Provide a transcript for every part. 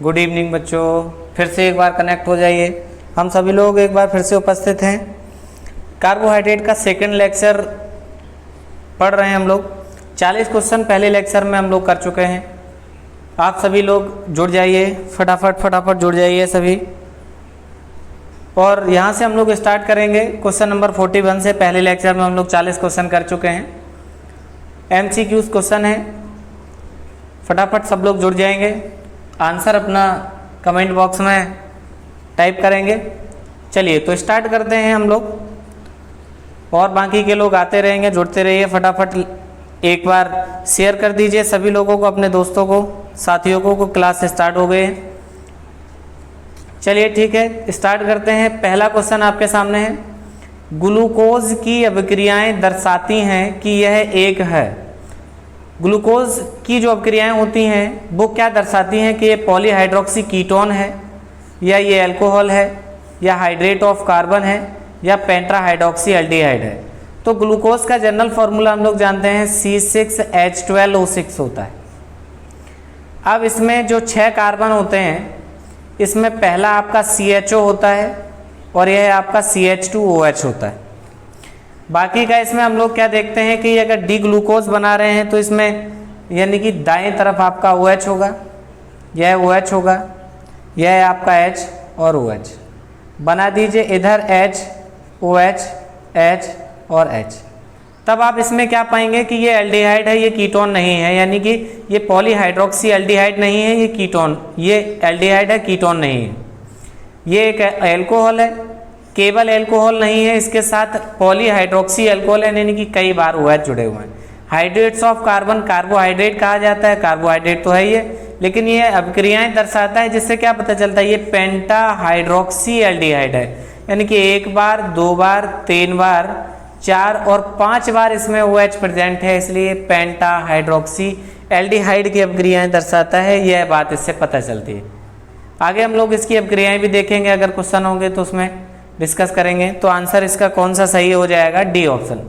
Good evening बच्चों, फिर से एक बार कनेक्ट हो जाइए। हम सभी लोग एक बार फिर से उपस्थित हैं। कार्बोहाइड्रेट का सेकंड लेक्चर पढ़ रहे हैं हम लोग। 40 क्वेश्चन पहले लेक्चर में हम लोग कर चुके हैं। आप सभी लोग जुड़ जाइए, फटाफट जुड़ जाइए सभी। और यहाँ से हम लोग स्टार्ट करेंगे क्वेश्चन नंबर 41 से। पहले लेक्चर में हम लोग 40 क्वेश्चन कर चुके हैं। MCQs क्वेश्चन है, फटाफट सब लोग जुड़ जाएंगे। आंसर अपना कमेंट बॉक्स में टाइप करेंगे। चलिए तो स्टार्ट करते हैं हम लोग, और बाकी के लोग आते रहेंगे, जुड़ते रहिए। फटाफट एक बार शेयर कर दीजिए सभी लोगों को, अपने दोस्तों को, साथियों को क्लास स्टार्ट हो गए हैं। चलिए ठीक है, स्टार्ट करते हैं। पहला क्वेश्चन आपके सामने है, ग्लूकोज की अभिक्रियाएं दर्शाती हैं कि यह एक है। ग्लूकोज की जो अभिक्रियाएं होती हैं वो क्या दर्शाती हैं कि ये पॉलीहाइड्रोक्सी कीटोन है, या ये अल्कोहल है, या हाइड्रेट ऑफ कार्बन है, या पेंटाहाइड्रोक्सी एल्डिहाइड है। तो ग्लूकोज का जनरल फार्मूला हम लोग जानते हैं C6H12O6 होता है। अब इसमें जो 6 कार्बन होते हैं, इसमें पहला आपका CHO होता है और यह आपका CH2OH होता है। बाकी का इसमें हम लोग क्या देखते हैं कि अगर डी ग्लूकोज बना रहे हैं तो इसमें यानी कि दाएं तरफ आपका OH होगा, यह OH होगा, यह आपका H और OH बना दीजिए। इधर H OH H और H। तब आप इसमें क्या पाएंगे कि ये एल्डिहाइड है, ये कीटोन नहीं है, यानी कि ये पॉलीहाइड्रोक्सी एल्डिहाइड नहीं है, ये कीटोन, ये एल्डिहाइड है, कीटोन नहीं है। ये एक एल्कोहल है, केवल एल्कोहल नहीं है, इसके साथ पॉलीहाइड्रोक्सी एल्कोहल है, यानी कि कई बार OH जुड़े हुए हैं। हाइड्रेट्स ऑफ कार्बन कार्बोहाइड्रेट कहा जाता है, कार्बोहाइड्रेट तो है ही है, लेकिन ये अभिक्रियाएं दर्शाता है जिससे क्या पता चलता है ये पेंटाहाइड्रोक्सी एल्डिहाइड है, यानी कि 1 बार 2 बार 3 बार 4 और 5 बार इसमें OH प्रेजेंट है, इसलिए पेंटाहाइड्रोक्सी एल्डिहाइड की अभिक्रियाएं दर्शाता है। यह बात इससे पता चलती है। आगे हम लोग इसकी अभिक्रियाएं भी देखेंगे, अगर क्वेश्चन होंगे तो उसमें डिस्कस करेंगे। तो आंसर इसका कौन सा सही हो जाएगा? D option.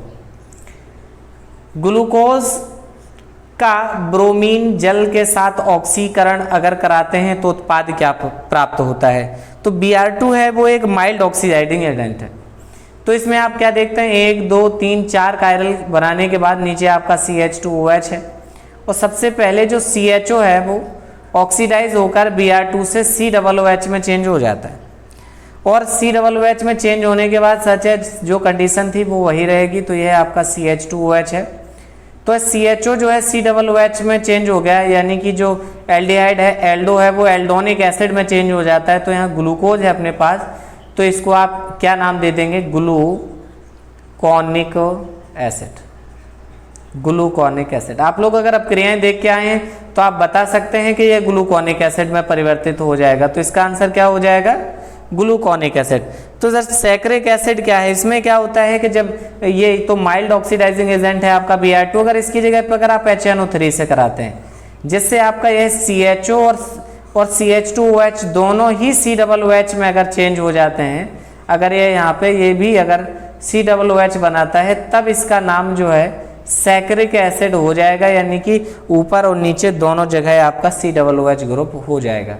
ग्लूकोज का ब्रोमीन जल के साथ ऑक्सीकरण अगर कराते हैं तो उत्पाद क्या प्राप्त होता है? तो Br2 है, वो एक माइल्ड ऑक्सीडाइजिंग एजेंट है। तो इसमें आप क्या देखते हैं, 1 2 3 4 कायरल बनाने के बाद नीचे आपका CH2OH है, और सबसे पहले जो CHO है वो ऑक्सीडाइज होकर Br2 से COOH में चेंज हो जाता है, और COOH में चेंज होने के बाद सच है जो कंडीशन थी वो वही रहेगी। तो यह आपका CH2OH है। तो CHO जो है COOH में चेंज हो गया, यानी कि जो एल्डिहाइड है, एल्डो है, वो एल्डोनिक एसिड में चेंज हो जाता है। तो यहाँ ग्लूकोज है अपने पास, तो इसको आप क्या नाम दे देंगे? Gluconic acid. Gluconic acid. आप लोग अगर अभिक्रियाएं देख के आए हैं तो आप बता सकते हैं कि यह ग्लूकोनिक एसिड में परिवर्तित हो जाएगा। तो इसका आंसर क्या हो जाएगा? Gluconic acid. तो सर सैक्रिक एसिड क्या है? इसमें क्या होता है कि जब ये तो माइल्ड ऑक्सीडाइजिंग एजेंट है आपका Br2, अगर इसकी जगह पर अगर आप HNO3 से कराते हैं, जिससे आपका यह CHO और CH2OH दोनों ही COOH में अगर चेंज हो जाते हैं, अगर ये यहाँ पे ये भी अगर COOH बनाता है, तब इसका नाम जो है सैक्रिक एसिड हो जाएगा, यानी कि ऊपर और नीचे दोनों जगह आपका COOH ग्रुप हो जाएगा।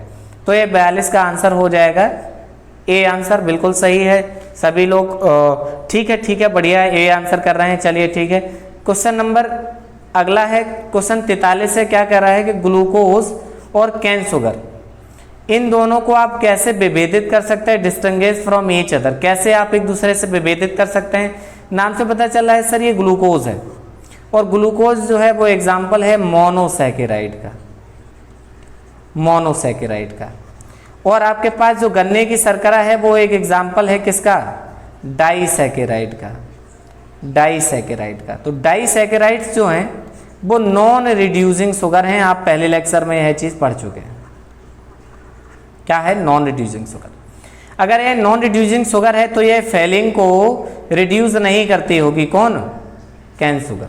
तो ये 42 का आंसर हो जाएगा। ए आंसर बिल्कुल सही है। सभी लोग ठीक है, बढ़िया है, ए आंसर कर रहे हैं। चलिए ठीक है, क्वेश्चन नंबर अगला है, क्वेश्चन 43 से क्या कह रहा है कि ग्लूकोज और कैन शुगर, इन दोनों को आप कैसे विभेदित कर सकते हैं? डिस्टिंग्विश फ्रॉम ईच अदर, कैसे आप एक दूसरे से विभेदित कर सकते हैं? नाम से पता चल रहा है सर ये ग्लूकोज है, और ग्लूकोज जो है वो एग्जाम्पल है मोनोसैकेराइड का, मोनोसैकेराइड का। और आपके पास जो गन्ने की शर्करा है वो एक एग्जाम्पल है किसका? डाइसैकेराइड का, डाइसैकेराइड का। तो डाइसैकेराइड्स जो हैं वो नॉन रिड्यूसिंग शुगर हैं। आप पहले लेक्चर में यह चीज़ पढ़ चुके हैं। क्या है? Non reducing sugar. अगर ये नॉन रिड्यूसिंग शुगर है तो ये फेलिंग को रिड्यूस नहीं करती होगी, कौन? Cane sugar.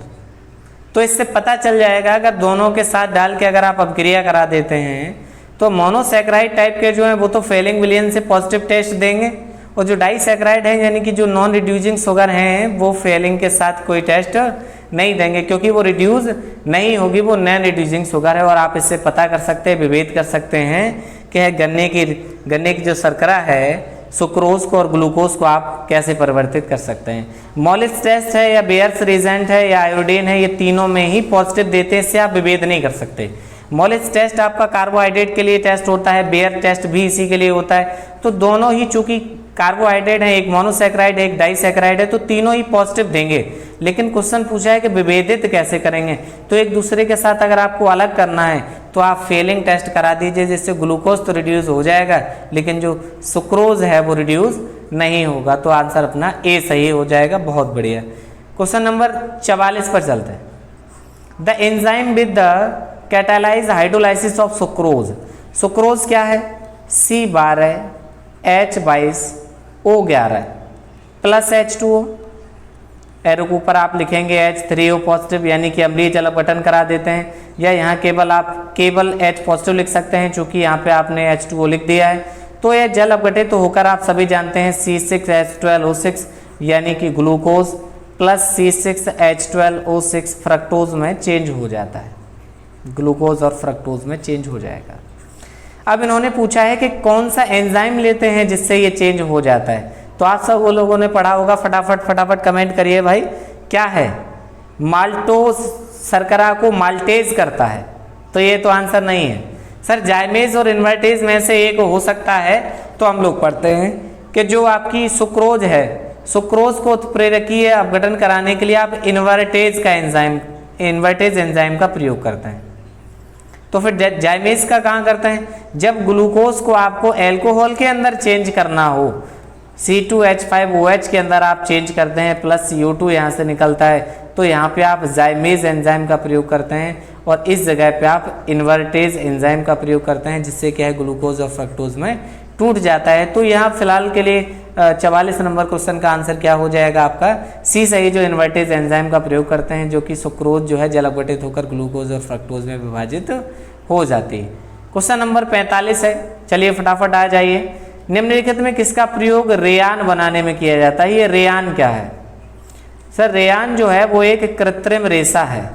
तो इससे पता चल जाएगा, अगर दोनों के साथ डाल के अगर आप अभिक्रिया करा देते हैं तो मोनोसैकेराइड टाइप के जो हैं वो तो फेलिंग विलियन से पॉजिटिव टेस्ट देंगे, और जो डाइसैकेराइड है यानी कि जो नॉन रिड्यूसिंग शुगर हैं वो फेलिंग के साथ कोई टेस्ट नहीं देंगे, क्योंकि वो रिड्यूस नहीं होगी, वो नॉन रिड्यूसिंग शुगर है। और आप इससे पता कर सकते हैं, विभेद कर सकते हैं कि गन्ने की जो शर्करा है सुक्रोज को और ग्लूकोज को आप कैसे परिवर्तित कर सकते हैं। मॉलिस टेस्ट है या बेयर्स रीजेंट है या आयोडीन है, ये तीनों में ही पॉजिटिव देते हैं, इससे आप विभेद नहीं कर सकते। मॉलिस टेस्ट आपका कार्बोहाइड्रेट के लिए टेस्ट होता है, बेयर टेस्ट भी इसी के लिए होता है। तो दोनों ही चूंकि कार्बोहाइड्रेट है, एक मोनोसैकेराइड है एक डाइसैकेराइड है, तो तीनों ही पॉजिटिव देंगे। लेकिन क्वेश्चन पूछा है कि विभेदित कैसे करेंगे, तो एक दूसरे के साथ अगर आपको अलग करना है तो आप फेलिंग टेस्ट करा दीजिए, जिससे ग्लूकोज तो रिड्यूस हो जाएगा लेकिन जो सुक्रोज है वो रिड्यूस नहीं होगा। तो आंसर अपना ए सही हो जाएगा। बहुत बढ़िया। क्वेश्चन नंबर 44 पर चलते हैं। The enzyme with the catalyse hydrolysis of sucrose. Sucrose क्या है? C12 H22 O11 plus H2O। Arrow के ऊपर आप लिखेंगे H3O पॉजिटिव, यानी कि अम्लीय जल अपघटन करा देते हैं, या यहाँ केवल H पॉजिटिव लिख सकते हैं, चूंकि यहाँ पे आपने H2O लिख दिया है। तो यह जल अपघटित तो होकर आप सभी जानते हैं C6H12O6 यानी कि ग्लूकोज प्लस C6H12O6 फ्रक्टोज में चेंज हो जाता है, ग्लूकोज और फ्रक्टोज में चेंज हो जाएगा। अब इन्होंने पूछा है कि कौन सा एंजाइम लेते हैं जिससे ये चेंज हो जाता है। तो आप सब वो लोगों ने पढ़ा होगा, फटाफट कमेंट करिए भाई क्या है। माल्टोज शर्करा को माल्टेज करता है, तो ये तो आंसर नहीं है सर। जाइमेज और इन्वर्टेज में से एक हो सकता है। तो हम लोग पढ़ते हैं कि जो आपकी सुक्रोज है, सुक्रोज को उत्प्रेरकीय अपघटन कराने के लिए आप इन्वर्टेज एंजाइम का प्रयोग करते हैं। तो फिर जाइमेज का कहाँ करते हैं? जब ग्लूकोज को आपको अल्कोहल के अंदर चेंज करना हो, C2H5OH के अंदर आप चेंज करते हैं, प्लस CO2 यहाँ से निकलता है, तो यहाँ पे आप जाइमेज एंजाइम का प्रयोग करते हैं और इस जगह पे आप इन्वर्टेज एंजाइम का प्रयोग करते हैं, जिससे क्या है ग्लूकोज और फ्रक्टोज में टूट जाता है। तो यहाँ फिलहाल के लिए 44 नंबर क्वेश्चन का आंसर क्या हो जाएगा आपका? सी सही, जो इन्वर्टेज एंजाइम का प्रयोग करते हैं, जो कि सुक्रोज जो है जल अपघटित होकर ग्लूकोज और फ्रक्टोज में विभाजित हो जाती है। क्वेश्चन नंबर 45 है, चलिए फटाफट आ जाइए। निम्नलिखित में किसका प्रयोग रेयान बनाने में किया जाता है? ये रेयान क्या है सर? रेयान जो है वो एक कृत्रिम रेशा है,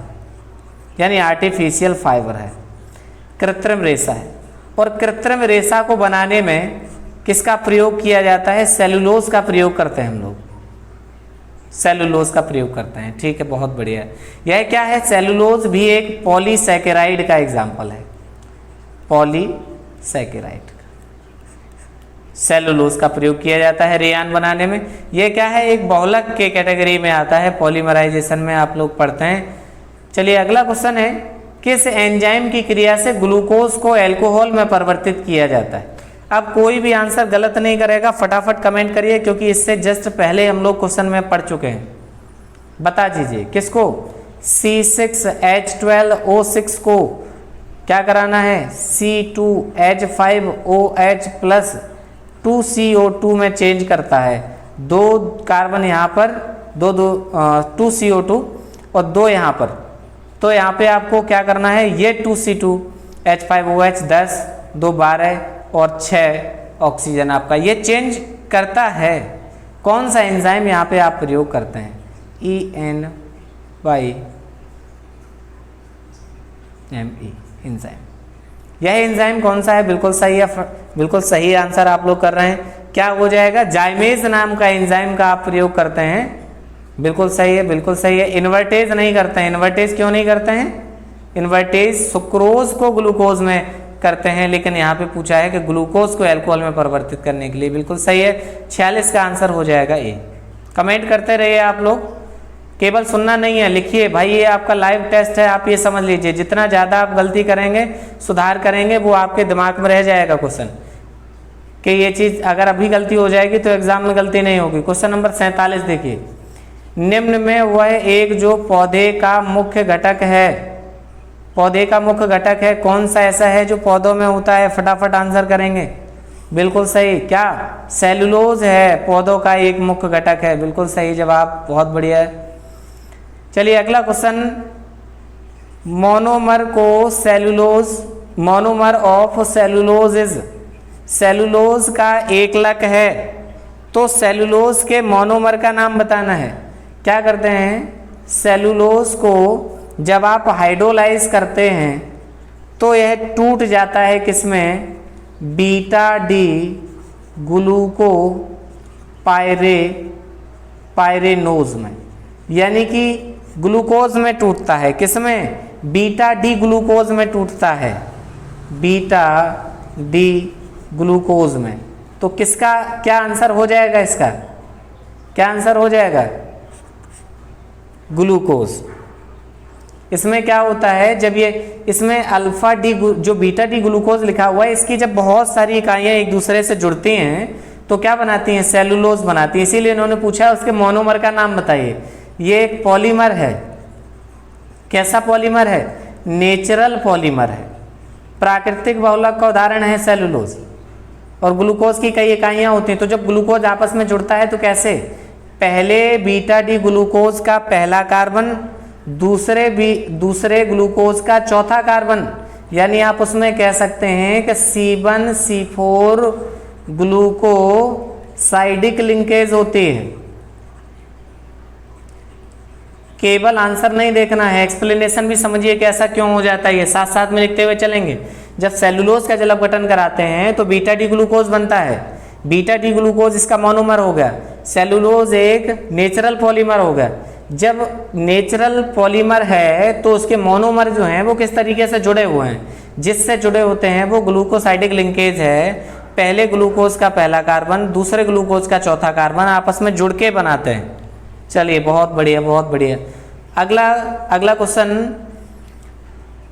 यानी आर्टिफिशियल फाइबर है, कृत्रिम रेशा है। और कृत्रिम रेशा को बनाने में किसका प्रयोग किया जाता है? सेलुलोज का प्रयोग करते हैं हम लोग, सेलुलोज का प्रयोग करते हैं। ठीक है, बहुत बढ़िया। यह क्या है? सेलुलोज भी एक पॉलीसैकेराइड का एग्जाम्पल है, पॉलीसैकेराइड। सेलुलोज का प्रयोग किया जाता है रेयान बनाने में। यह क्या है? एक बहुलक के कैटेगरी में आता है, पॉलीमराइजेशन में आप लोग पढ़ते हैं। चलिए अगला क्वेश्चन है, किस एंजाइम की क्रिया से ग्लूकोज को अल्कोहल में परिवर्तित किया जाता है? अब कोई भी आंसर गलत नहीं करेगा, फटाफट कमेंट करिए, क्योंकि इससे जस्ट पहले हम लोग क्वेश्चन में पढ़ चुके हैं। बता दीजिए किसको? C6H12O6 को क्या कराना है? C2H5OH प्लस 2CO2 में चेंज करता है। 2 कार्बन यहाँ पर, 2CO2 और 2 यहाँ पर। तो यहाँ पे आपको क्या करना है? ये 2C2H5OH 10, 2 12 और 6 ऑक्सीजन आपका ये चेंज करता है। कौन सा एंजाइम यहाँ पे आप प्रयोग करते हैं? ENYME enzyme. यह एंजाइम कौन सा है? बिल्कुल सही है, बिल्कुल सही आंसर आप लोग कर रहे हैं। क्या हो जाएगा? जाइमेज नाम का एंजाइम का आप प्रयोग करते हैं। बिल्कुल सही है, बिल्कुल सही है। इन्वर्टेज नहीं करते हैं। इन्वर्टेज क्यों नहीं करते हैं? इन्वर्टेज सुक्रोज को ग्लूकोज में करते हैं, लेकिन यहाँ पे पूछा है कि ग्लूकोज को अल्कोहल में परिवर्तित करने के लिए। बिल्कुल सही है, 46 का आंसर हो जाएगा ए। कमेंट करते रहिए आप लोग, केवल सुनना नहीं है, लिखिए भाई। ये आपका लाइव टेस्ट है, आप ये समझ लीजिए। जितना ज़्यादा आप गलती करेंगे, सुधार करेंगे, वो आपके दिमाग में रह जाएगा क्वेश्चन कि ये चीज़ अगर अभी गलती हो जाएगी तो एग्जाम में गलती नहीं होगी। क्वेश्चन नंबर 47 देखिए। निम्न में वह एक जो पौधे का मुख्य घटक है, पौधे का मुख्य घटक है, कौन सा ऐसा है जो पौधों में होता है? फटाफट आंसर करेंगे। बिल्कुल सही, क्या? सेलुलोज है, पौधों का एक मुख्य घटक है। बिल्कुल सही जवाब, बहुत बढ़िया है। चलिए अगला क्वेश्चन। मोनोमर को cellulose, monomer of cellulose is, cellulose का एकलक है, तो सेलुलोज के मोनोमर का नाम बताना है। क्या करते हैं? सेलुलोज को जब आप हाइड्रोलाइज करते हैं तो यह टूट जाता है किसमें? बीटा डी ग्लूको पायरेनोज में, यानी कि ग्लूकोज में टूटता है। किसमें? बीटा डी ग्लूकोज में टूटता है, बीटा डी ग्लूकोज में। तो किसका क्या आंसर हो जाएगा? इसका क्या आंसर हो जाएगा? ग्लूकोज। इसमें क्या होता है, जब ये इसमें अल्फा डी जो बीटा डी ग्लूकोज लिखा हुआ है, इसकी जब बहुत सारी इकाइयाँ एक दूसरे से जुड़ती हैं तो क्या बनाती हैं? सेलुलोज बनाती हैं। इसीलिए इन्होंने पूछा उसके मोनोमर का नाम बताइए। ये एक पॉलीमर है। कैसा पॉलीमर है? नेचुरल पॉलीमर है। प्राकृतिक बहुलक का उदाहरण है सेलुलोज। और ग्लूकोज की कई इकाइयाँ होती हैं। तो जब ग्लूकोज आपस में जुड़ता है तो कैसे? पहले बीटा डी ग्लूकोज का पहला कार्बन, दूसरे ग्लूकोज का चौथा कार्बन, यानी आप उसमें कह सकते हैं कि C1C4 ग्लूकोसाइडिक लिंकेज होती है। केवल आंसर नहीं देखना है, एक्सप्लेनेशन भी समझिए कि ऐसा क्यों हो जाता है। ये साथ साथ में लिखते हुए चलेंगे। जब सेलुलोज का जल अपघटन कराते हैं तो बीटा डी ग्लूकोज बनता है। बीटा डी ग्लूकोज इसका मोनोमर हो गया। सेलुलोज एक नेचुरल पॉलीमर हो गया। जब नेचुरल पॉलीमर है तो उसके मोनोमर जो हैं वो किस तरीके से जुड़े हुए हैं? जिससे जुड़े होते हैं वो ग्लूकोसाइडिक लिंकेज है। पहले ग्लूकोज का पहला कार्बन, दूसरे ग्लूकोज का चौथा कार्बन आपस में जुड़ के बनाते हैं। चलिए, बहुत बढ़िया, बहुत बढ़िया। अगला क्वेश्चन,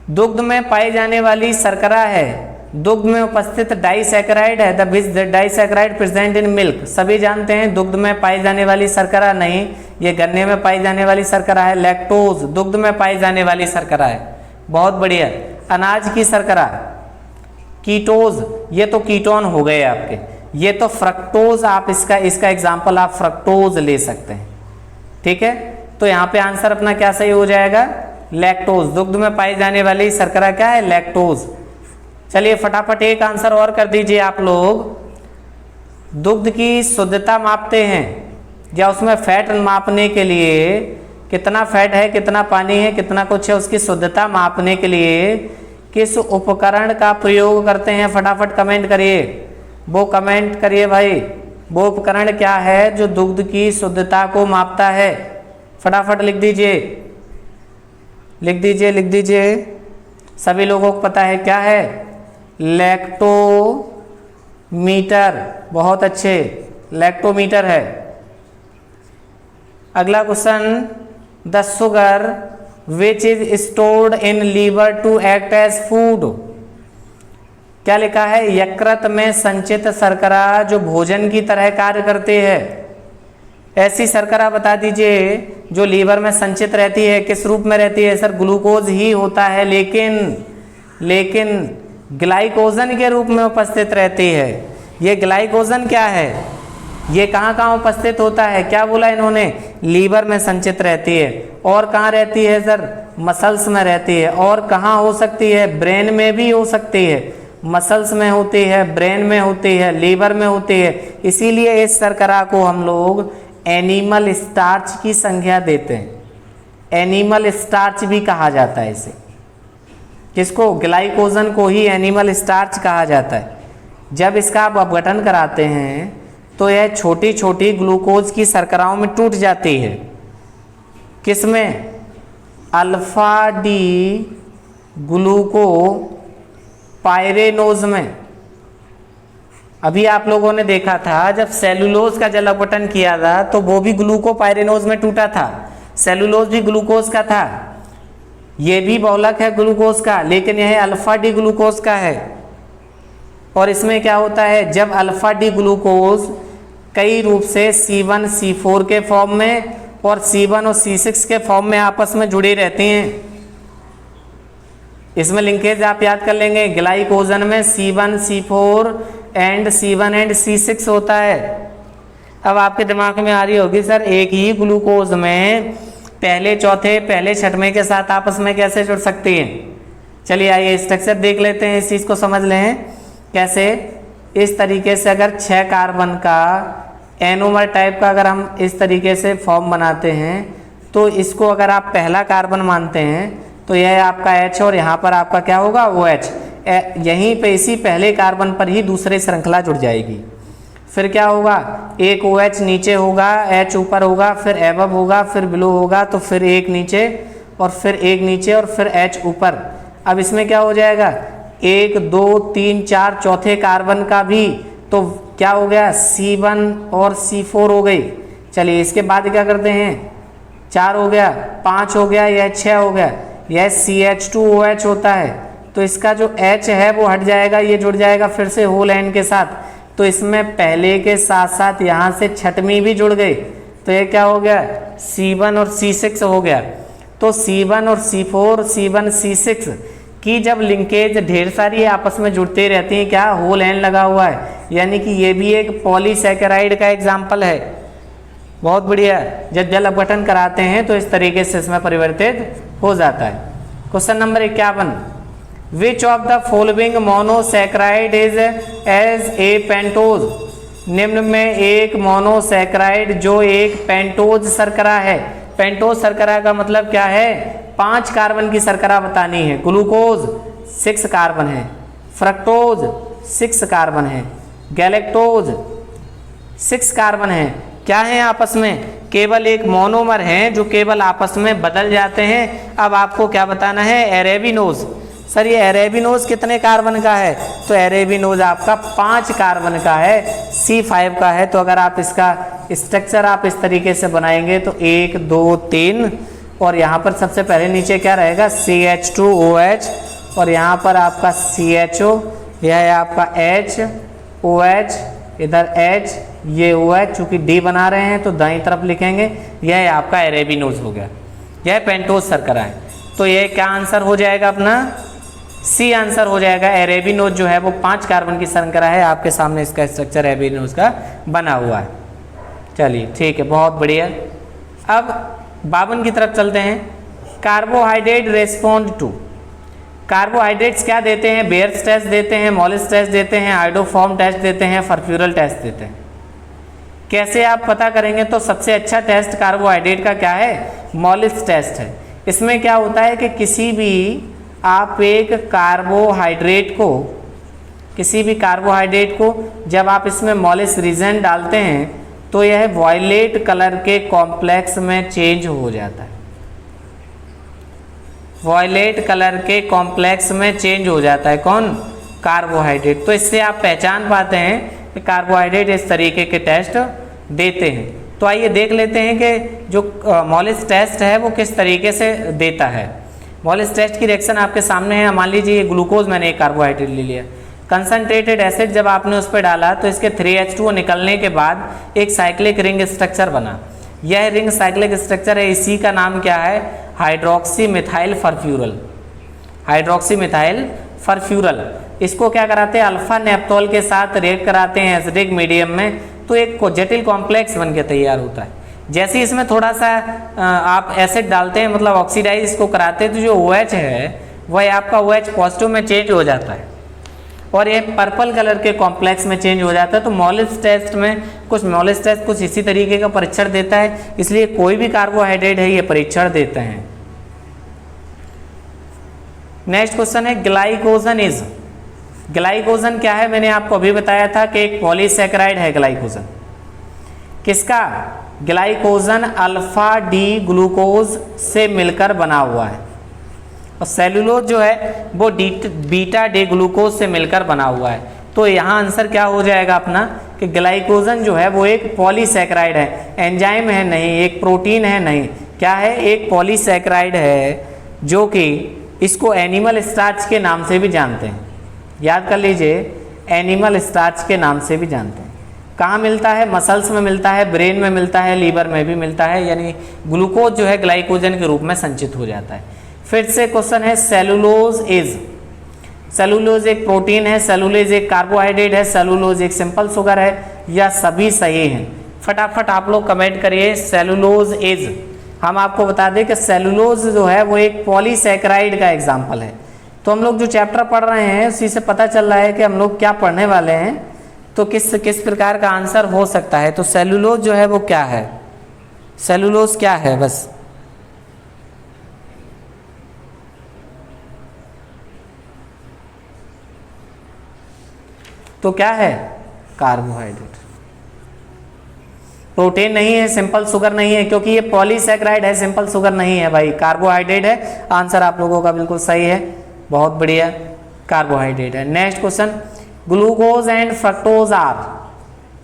दुग्ध में पाई जाने वाली शर्करा है, दुग्ध में उपस्थित डाइसैकेराइड है। The which disaccharide present in milk. सभी जानते हैं दुग्ध में पाई जाने वाली शर्करा नहीं, ये गन्ने में पाई जाने वाली शर्करा है। लैक्टोज दुग्ध में पाई जाने वाली शर्करा है। बहुत बढ़िया। अनाज की शर्करा, कीटोज, ये तो कीटोन हो गए आपके। ये तो फ्रक्टोज, आप इसका एग्जाम्पल आप फ्रक्टोज ले सकते हैं। ठीक है, तो यहाँ पे आंसर अपना क्या सही हो जाएगा? लैक्टोज। दुग्ध में पाई जाने वाली शर्करा क्या है? लैक्टोज। चलिए फटाफट एक आंसर और कर दीजिए आप लोग। दुग्ध की शुद्धता मापते हैं या उसमें फैट मापने के लिए, कितना फैट है, कितना पानी है, कितना कुछ है, उसकी शुद्धता मापने के लिए किस उपकरण का प्रयोग करते हैं? फटाफट कमेंट करिए, वो कमेंट करिए भाई। वो उपकरण क्या है जो दुग्ध की शुद्धता को मापता है? फटाफट लिख दीजिए, लिख दीजिए, लिख दीजिए। सभी लोगों को पता है क्या है? लैक्टोमीटर। बहुत अच्छे, लैक्टोमीटर है। अगला question, the sugar which is stored in liver to act as food. क्या लिखा है? यकृत में संचित शर्करा जो भोजन की तरह कार्य करती है। ऐसी शर्करा बता दीजिए जो लीवर में संचित रहती है। किस रूप में रहती है? सर ग्लूकोज ही होता है, लेकिन ग्लाइकोजन के रूप में उपस्थित रहती है। ये ग्लाइकोजन क्या है? ये कहाँ उपस्थित होता है? क्या बोला इन्होंने? लीवर में संचित रहती है। और कहाँ रहती है सर? मसल्स में रहती है। और कहाँ हो सकती है? ब्रेन में भी हो सकती है। मसल्स में होती है, ब्रेन में होती है, लीवर में होती है। इसीलिए इस शर्करा को हम लोग एनिमल स्टार्च की संज्ञा देते हैं। एनिमल स्टार्च भी कहा जाता है इसे। किसको? ग्लाइकोजन को ही एनिमल स्टार्च कहा जाता है। जब इसका आप अपघटन कराते हैं तो यह छोटी छोटी ग्लूकोज की शर्कराओं में टूट जाती है। किसमें? अल्फा डी ग्लूको पायरेनोज में। अभी आप लोगों ने देखा था जब सेलुलोज का जल अपघटन किया था तो वो भी ग्लूकोपायरेनोज में टूटा था। सेलुलोज भी ग्लूकोज का था, ये भी बहुलक है ग्लूकोज का, लेकिन यह अल्फा डी ग्लूकोज का है। और इसमें क्या होता है? जब अल्फा डी ग्लूकोज कई रूप से C1C4 के फॉर्म में और C1 और C6 के फॉर्म में आपस में जुड़ी रहती हैं। इसमें लिंकेज आप याद कर लेंगे। ग्लाइकोजन में C1C4 and C1 and C6 होता है। अब आपके दिमाग में आ रही होगी सर एक ही ग्लूकोज में पहले चौथे पहले छठवें के साथ आपस में कैसे जुड़ सकती है? चलिए आइए स्ट्रक्चर देख लेते हैं, इस चीज़ को समझ लें कैसे। इस तरीके से अगर 6 कार्बन का एनोमर टाइप का अगर हम इस तरीके से फॉर्म बनाते हैं तो इसको अगर आप पहला कार्बन मानते हैं तो यह आपका H और यहाँ पर आपका क्या होगा? OH। यहीं पे इसी पहले कार्बन पर ही दूसरे श्रृंखला जुड़ जाएगी। फिर क्या होगा, एक OH नीचे होगा, H ऊपर होगा, फिर एबव होगा, फिर बिलो होगा, तो फिर एक नीचे और फिर एक नीचे और फिर H ऊपर। अब इसमें क्या हो जाएगा, 1 2 3 4 चौथे कार्बन का भी, तो क्या हो गया, C1 और C4 हो गई। चलिए इसके बाद क्या करते हैं, 4 हो गया, 5 हो गया, यह 6 हो गया, यह CH2OH होता है, तो इसका जो H है वो हट जाएगा, ये जुड़ जाएगा फिर से होल एन के साथ। तो इसमें पहले के साथ साथ यहाँ से छठवीं भी जुड़ गई, तो ये क्या हो गया, C1 और C6 हो गया। तो C1 और C4, C1 C6 की जब लिंकेज ढेर सारी आपस में जुड़ते रहती हैं, क्या होल एन लगा हुआ है, यानी कि ये भी एक पॉलीसैकेराइड का एग्जाम्पल है। बहुत बढ़िया, जब जल अपघटन कराते हैं तो इस तरीके से इसमें परिवर्तित हो जाता है। Question number 51, which of the following monosaccharide is as a pentose. निम्न में एक मोनोसैकेराइड जो एक पेंटोज शर्करा है। पेंटोज शर्करा का मतलब क्या है, 5 कार्बन की शर्करा बतानी है। ग्लूकोज 6 कार्बन है, फ्रक्टोज 6 कार्बन है, गैलेक्टोज 6 कार्बन है। क्या है आपस में, केवल एक मोनोमर हैं जो केवल आपस में बदल जाते हैं। अब आपको क्या बताना है, एरेबिनोज। सर ये एरेबिनोज कितने कार्बन का है, तो एरेबिनोज आपका 5 कार्बन का है, C5 का है। तो अगर आप इसका स्ट्रक्चर आप इस तरीके से बनाएंगे तो 1 2 3 और यहाँ पर सबसे पहले नीचे क्या रहेगा, CH2OH और यहाँ पर आपका CHO, यह है आपका HOH, इधर H, ये OH, चूंकि D बना रहे हैं तो दाईं तरफ लिखेंगे, यह आपका एरेबिनोज हो गया, यह पेंटोज शर्करा है। तो यह क्या आंसर हो जाएगा अपना, C आंसर हो जाएगा। एरेबिनोज जो है वो 5 कार्बन की शर्करा है, आपके सामने इसका स्ट्रक्चर एरेबिनोज का बना हुआ है। चलिए ठीक है, बहुत बढ़िया। अब 52 की तरफ चलते हैं। कार्बोहाइड्रेट रेस्पॉन्ड टू, कार्बोहाइड्रेट्स क्या देते हैं, बेयर्स टेस्ट देते हैं, मॉलिस टेस्ट देते हैं, आइडोफॉर्म टेस्ट देते हैं, फर्फ्यूरल टेस्ट देते हैं। कैसे आप पता करेंगे, तो सबसे अच्छा टेस्ट कार्बोहाइड्रेट का क्या है, मॉलिस टेस्ट है। इसमें क्या होता है कि किसी भी आप एक कार्बोहाइड्रेट को, किसी भी कार्बोहाइड्रेट को जब आप इसमें मॉलिस रीजन डालते हैं तो यह वॉयलेट कलर के कॉम्प्लेक्स में चेंज हो जाता है, वॉयलेट कलर के कॉम्प्लेक्स में चेंज हो जाता है। कौन, कार्बोहाइड्रेट। तो इससे आप पहचान पाते हैं कि कार्बोहाइड्रेट इस तरीके के टेस्ट देते हैं। तो आइए देख लेते हैं कि जो मॉलिस टेस्ट है वो किस तरीके से देता है। मॉलिस टेस्ट की रिएक्शन आपके सामने है। मान लीजिए ग्लूकोज मैंने एक कार्बोहाइड्रेट ले लिया, कंसनट्रेटेड एसिड जब आपने उस पर डाला तो इसके 3H2O निकलने के बाद एक साइक्लिक रिंग स्ट्रक्चर बना। यह रिंग साइक्लिक स्ट्रक्चर है, इसी का नाम क्या है, हाइड्रोक्सी मिथाइल फर्फ्यूरल, हाइड्रोक्सी मिथाइल फर्फ्यूरल। इसको क्या कराते हैं, अल्फा नेप्थोल के साथ रिएक्ट कराते हैं एसिडिक मीडियम में, तो एक जटिल कॉम्प्लेक्स बन के तैयार होता है। जैसे इसमें थोड़ा सा आप एसिड डालते हैं, मतलब ऑक्सीडाइज इसको कराते हैं, तो जो OH है वह आपका OH पॉजिटिव में चेंज हो जाता है और ये पर्पल कलर के कॉम्प्लेक्स में चेंज हो जाता है। तो मॉलिस टेस्ट में मॉलिस टेस्ट कुछ इसी तरीके का परीक्षण देता है, इसलिए कोई भी कार्बोहाइड्रेट है ये परीक्षण देते हैं। नेक्स्ट क्वेश्चन है, ग्लाइकोजन इज, ग्लाइकोजन क्या है, मैंने आपको अभी बताया था कि एक पॉलीसैकेराइड है ग्लाइकोजन। किसका, ग्लाइकोजन अल्फा डी ग्लूकोज से मिलकर बना हुआ है और सेलुलोज जो है वो बीटा डी ग्लूकोज से मिलकर बना हुआ है। तो यहाँ आंसर क्या हो जाएगा अपना कि ग्लाइकोजन जो है वो एक पॉलीसैकेराइड है, एंजाइम है नहीं, एक प्रोटीन है नहीं, क्या है, एक पॉलीसैकेराइड है, जो कि इसको एनिमल स्टार्च के नाम से भी जानते हैं। याद कर लीजिए, एनिमल स्टार्च के नाम से भी जानते हैं। कहाँ मिलता है, मसल्स में मिलता है, ब्रेन में मिलता है, लीवर में भी मिलता है, यानी ग्लूकोज जो है ग्लाइकोजन के रूप में संचित हो जाता है। फिर से क्वेश्चन है, सेलुलोज इज, सेलुलोज एक प्रोटीन है, सेलुलोज एक कार्बोहाइड्रेट है, सेलुलोज एक सिंपल शुगर है, या सभी सही हैं। फटाफट आप लोग कमेंट करिए सेलुलोज इज। हम आपको बता दें कि सेलुलोज जो है वो एक पॉलीसैकेराइड का एग्जाम्पल है। तो हम लोग जो चैप्टर पढ़ रहे हैं उसी से पता चल रहा है कि हम लोग क्या पढ़ने वाले हैं, तो किस प्रकार का आंसर हो सकता है। तो सेलुलोज जो है वो क्या है, सेलुलोज क्या है, बस तो क्या है? कार्बोहाइड्रेट। प्रोटीन नहीं है, सिंपल शुगर नहीं है, क्योंकि ये पॉलीसैकेराइड है, सिंपल शुगर नहीं है भाई, कार्बोहाइड्रेट है। आंसर आप लोगों का बिल्कुल सही है, बहुत बढ़िया, कार्बोहाइड्रेट है। Next question, glucose and fructose are,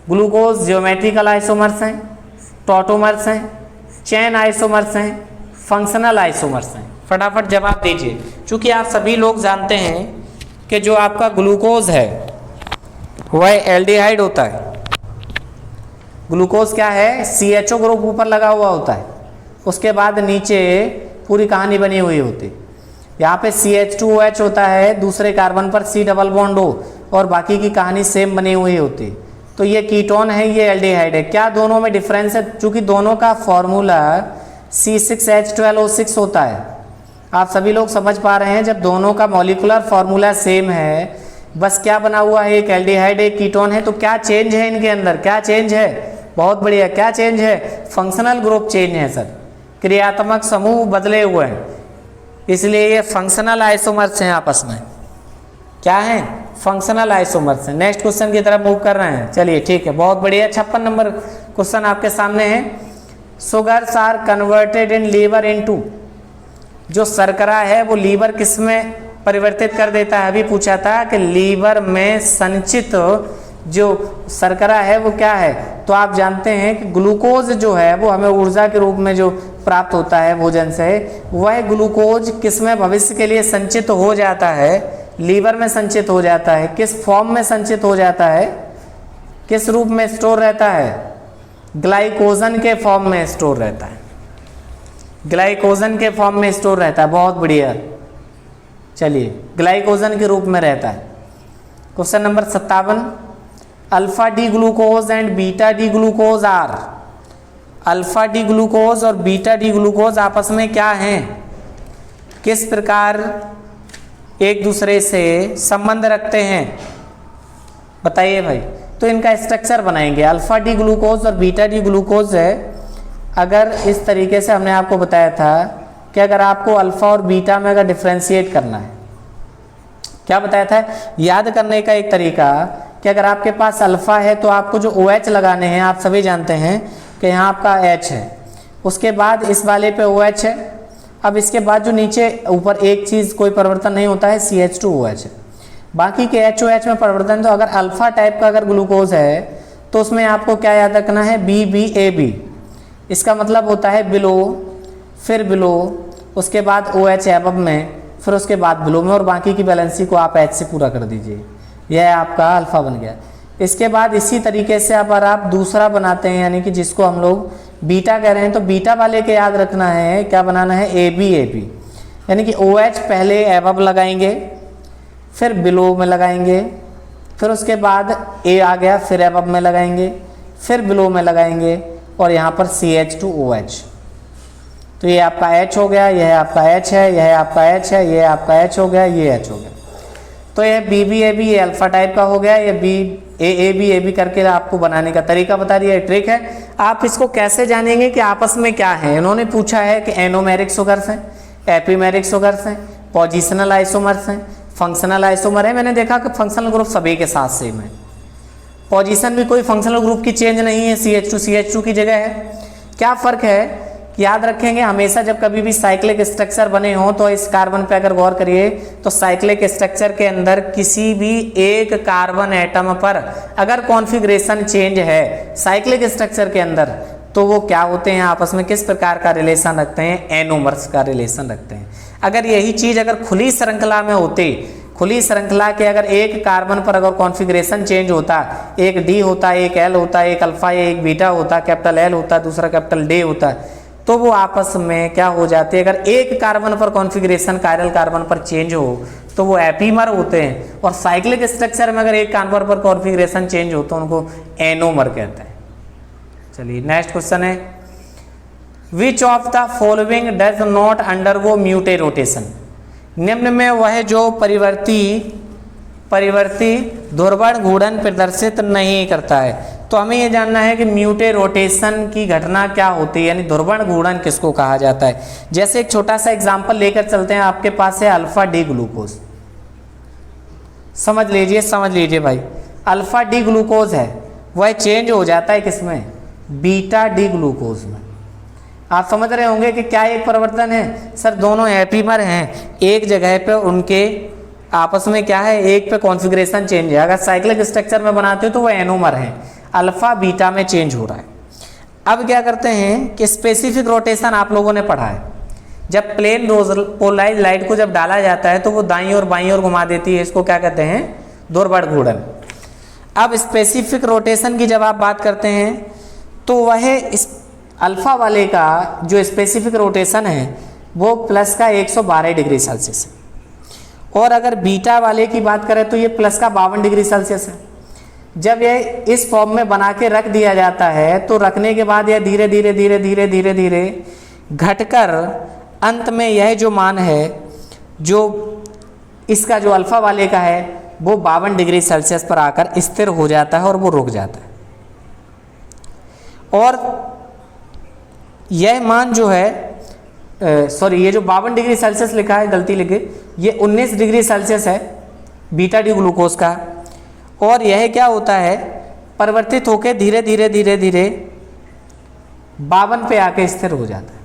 glucose geometrical isomers हैं, टॉटोमर्स हैं, चेन आइसोमर्स हैं, फंक्शनल आइसोमर्स हैं। फटाफट जवाब दीजिए, क्योंकि आप सभी लोग जानते हैं कि जो आपका ग्लूकोज है वह एल्डिहाइड होता है। ग्लूकोज क्या है? CHO ग्रुप ऊपर लगा हुआ होता है, उसके बाद नीचे पूरी कहानी बनी हुई होती है। यहाँ पे CH2OH होता है, दूसरे कार्बन पर C डबल बॉन्ड हो, और बाकी की कहानी सेम बनी हुई होती है। तो ये कीटोन है, ये एल्डिहाइड है। क्या दोनों में डिफरेंस है? चूंकि दोनों का फॉर्मूला C6H12O6 होता है। आप सभी लोग समझ पा रहे हैं, जब दोनों का मॉलिक्यूलर फॉर्मूला सेम है, बस क्या बना हुआ है, एक एल्डिहाइड एक कीटोन है, तो क्या चेंज है इनके अंदर? क्या चेंज है? बहुत बढ़िया, क्या चेंज है? फंक्शनल ग्रुप चेंज है सर, क्रियात्मक समूह बदले हुए हैं, इसलिए ये फंक्शनल आइसोमर्स हैं आपस में। क्या है? फंक्शनल आइसोमर्स हैं। नेक्स्ट क्वेश्चन की तरफ मूव कर रहे हैं, चलिए ठीक है, बहुत बढ़िया। 56 नंबर क्वेश्चन आपके सामने है, sugars are converted in liver into, जो शर्करा है वो लीवर किस में परिवर्तित कर देता है? अभी पूछा था कि लीवर में संचित जो शर्करा है वो क्या है? तो आप जानते हैं कि ग्लूकोज जो है वो हमें ऊर्जा के रूप में जो प्राप्त होता है भोजन से, वह ग्लूकोज किस में भविष्य के लिए संचित हो जाता है? लीवर में संचित हो जाता है। किस फॉर्म में संचित हो जाता है? किस रूप में स्टोर रहता है? ग्लाइकोजन के फॉर्म में स्टोर रहता है, ग्लाइकोजन के फॉर्म में स्टोर रहता है। बहुत बढ़िया, चलिए ग्लाइकोजन के रूप में रहता है। Question number 57, alpha D glucose and beta D glucose are, alpha D glucose और बीटा डी ग्लूकोज आपस में क्या हैं? किस प्रकार एक दूसरे से संबंध रखते हैं? बताइए भाई। तो इनका स्ट्रक्चर बनाएंगे। अल्फा डी ग्लूकोज और बीटा डी ग्लूकोज है, अगर इस तरीके से हमने आपको बताया था कि अगर आपको अल्फा और बीटा में अगर डिफ्रेंशिएट करना है, क्या बताया था? याद करने का एक तरीका कि अगर आपके पास अल्फा है तो आपको जो OH लगाने हैं, आप सभी जानते हैं कि यहाँ आपका H है, उसके बाद इस वाले पे OH है, अब इसके बाद जो नीचे ऊपर एक चीज़ कोई परिवर्तन नहीं होता है, CH2OH है, बाकी के HOH में परिवर्तन। तो अगर अल्फा टाइप का अगर ग्लूकोज है तो उसमें आपको क्या याद रखना है? BBAB, इसका मतलब होता है बिलो, फिर बिलो, उसके बाद OH एबव में, फिर उसके बाद बिलो में, और बाकी की बैलेंसी को आप H से पूरा कर दीजिए, यह आपका अल्फा बन गया। इसके बाद इसी तरीके से अगर आप दूसरा बनाते हैं, यानी कि जिसको हम लोग बीटा कह रहे हैं, तो बीटा वाले के याद रखना है, क्या बनाना है? ABAB, यानी कि OH पहले एबव लगाएंगे, फिर बिलो में लगाएंगे, फिर उसके बाद A आ गया, फिर एबव में लगाएंगे, फिर बिलो में लगाएंगे, और यहाँ पर CH2OH। तो ये आपका H हो गया, यह आपका H है, यह आपका H है, यह आपका H हो गया, ये H हो गया। तो यह BBAB ये अल्फा टाइप का हो गया, ये BAAB करके आपको बनाने का तरीका बता दिया, ट्रिक है। आप इसको कैसे जानेंगे कि आपस में क्या है? इन्होंने पूछा है कि एनोमेरिक शुगर्स हैं, एपीमेरिक शुगर्स हैं, पोजिशनल आइसोमर्स हैं, फंक्शनल आइसोमर है। मैंने देखा कि फंक्शनल ग्रुप सभी के साथ सेम है, पोजीशन भी कोई फंक्शनल ग्रुप की चेंज नहीं है, CH2 की जगह है। क्या फ़र्क है? याद रखेंगे हमेशा जब कभी भी साइक्लिक स्ट्रक्चर बने हों तो इस कार्बन पे अगर गौर करिए तो साइक्लिक स्ट्रक्चर के अंदर किसी भी एक कार्बन एटम पर अगर कॉन्फ़िगरेशन चेंज है साइक्लिक स्ट्रक्चर के अंदर, तो वो क्या होते हैं? आपस में किस प्रकार का रिलेशन रखते हैं? एनोमर्स का रिलेशन रखते हैं। अगर यही चीज़ अगर खुली श्रृंखला में होती, खुली श्रृंखला के अगर एक कार्बन पर अगर कॉन्फ़िगरेशन चेंज होता, एक डी होता, एक एल होता, एक अल्फा, एक बीटा होता, कैपिटल एल होता, दूसरा कैपिटल डी होता, तो वो आपस में क्या हो जाते हैं? अगर एक कार्बन पर कॉन्फ़िगरेशन कायरल कार्बन पर चेंज हो तो वो एपीमर होते हैं, और साइक्लिक स्ट्रक्चर में अगर एक कार्बन पर कॉन्फ़िगरेशन चेंज हो तो उनको एनोमर कहते हैं। चलिए नेक्स्ट क्वेश्चन है, which of the following does not undergo mutarotation? निम्न में वह जो परिवर्ती ध्रुवण घूर्णन प्रदर्शित नहीं करता है। तो हमें ये जानना है कि म्यूटे रोटेशन की घटना क्या होती है, यानी ध्रुवण घूर्णन किसको कहा जाता है। जैसे एक छोटा सा एग्जांपल लेकर चलते हैं, आपके पास है अल्फा डी ग्लूकोज, समझ लीजिए भाई, अल्फा डी ग्लूकोज है वह चेंज हो जाता है किसमें, बीटा डी ग्लूकोज में। आप समझ रहे होंगे कि क्या एक परिवर्तन है सर, दोनों एपीमर हैं एक जगह पे, उनके आपस में क्या है, एक पे कॉन्फ़िगरेशन चेंज है। अगर साइक्लिक स्ट्रक्चर में बनाते हो तो वह एनोमर है, अल्फा बीटा में चेंज हो रहा है। अब क्या करते हैं कि स्पेसिफिक रोटेशन आप लोगों ने पढ़ा है, जब प्लेन पोलराइज लाइट को जब डाला जाता है तो वो दाईं और बाईं ओर घुमा देती है, इसको क्या कहते हैं, दोरबड़ घूर्णन। अब स्पेसिफिक रोटेशन की जब आप बात करते हैं तो वह इस अल्फा वाले का जो स्पेसिफिक रोटेशन है वो प्लस का 112 डिग्री सेल्सियस है, और अगर बीटा वाले की बात करें तो ये प्लस का 52 डिग्री सेल्सियस है। जब यह इस फॉर्म में बना के रख दिया जाता है तो रखने के बाद यह धीरे धीरे धीरे धीरे धीरे धीरे घटकर अंत में यह जो मान है जो इसका जो अल्फा वाले का है वो 52 डिग्री सेल्सियस पर आकर स्थिर हो जाता है और वो रुक जाता है। और यह मान जो है ये जो 52 डिग्री सेल्सियस लिखा है, गलती लिखे, ये 19 डिग्री सेल्सियस है बीटा डी ग्लूकोज का, और यह क्या होता है, परिवर्तित होकर धीरे धीरे धीरे धीरे 52 पे आके स्थिर हो जाता है।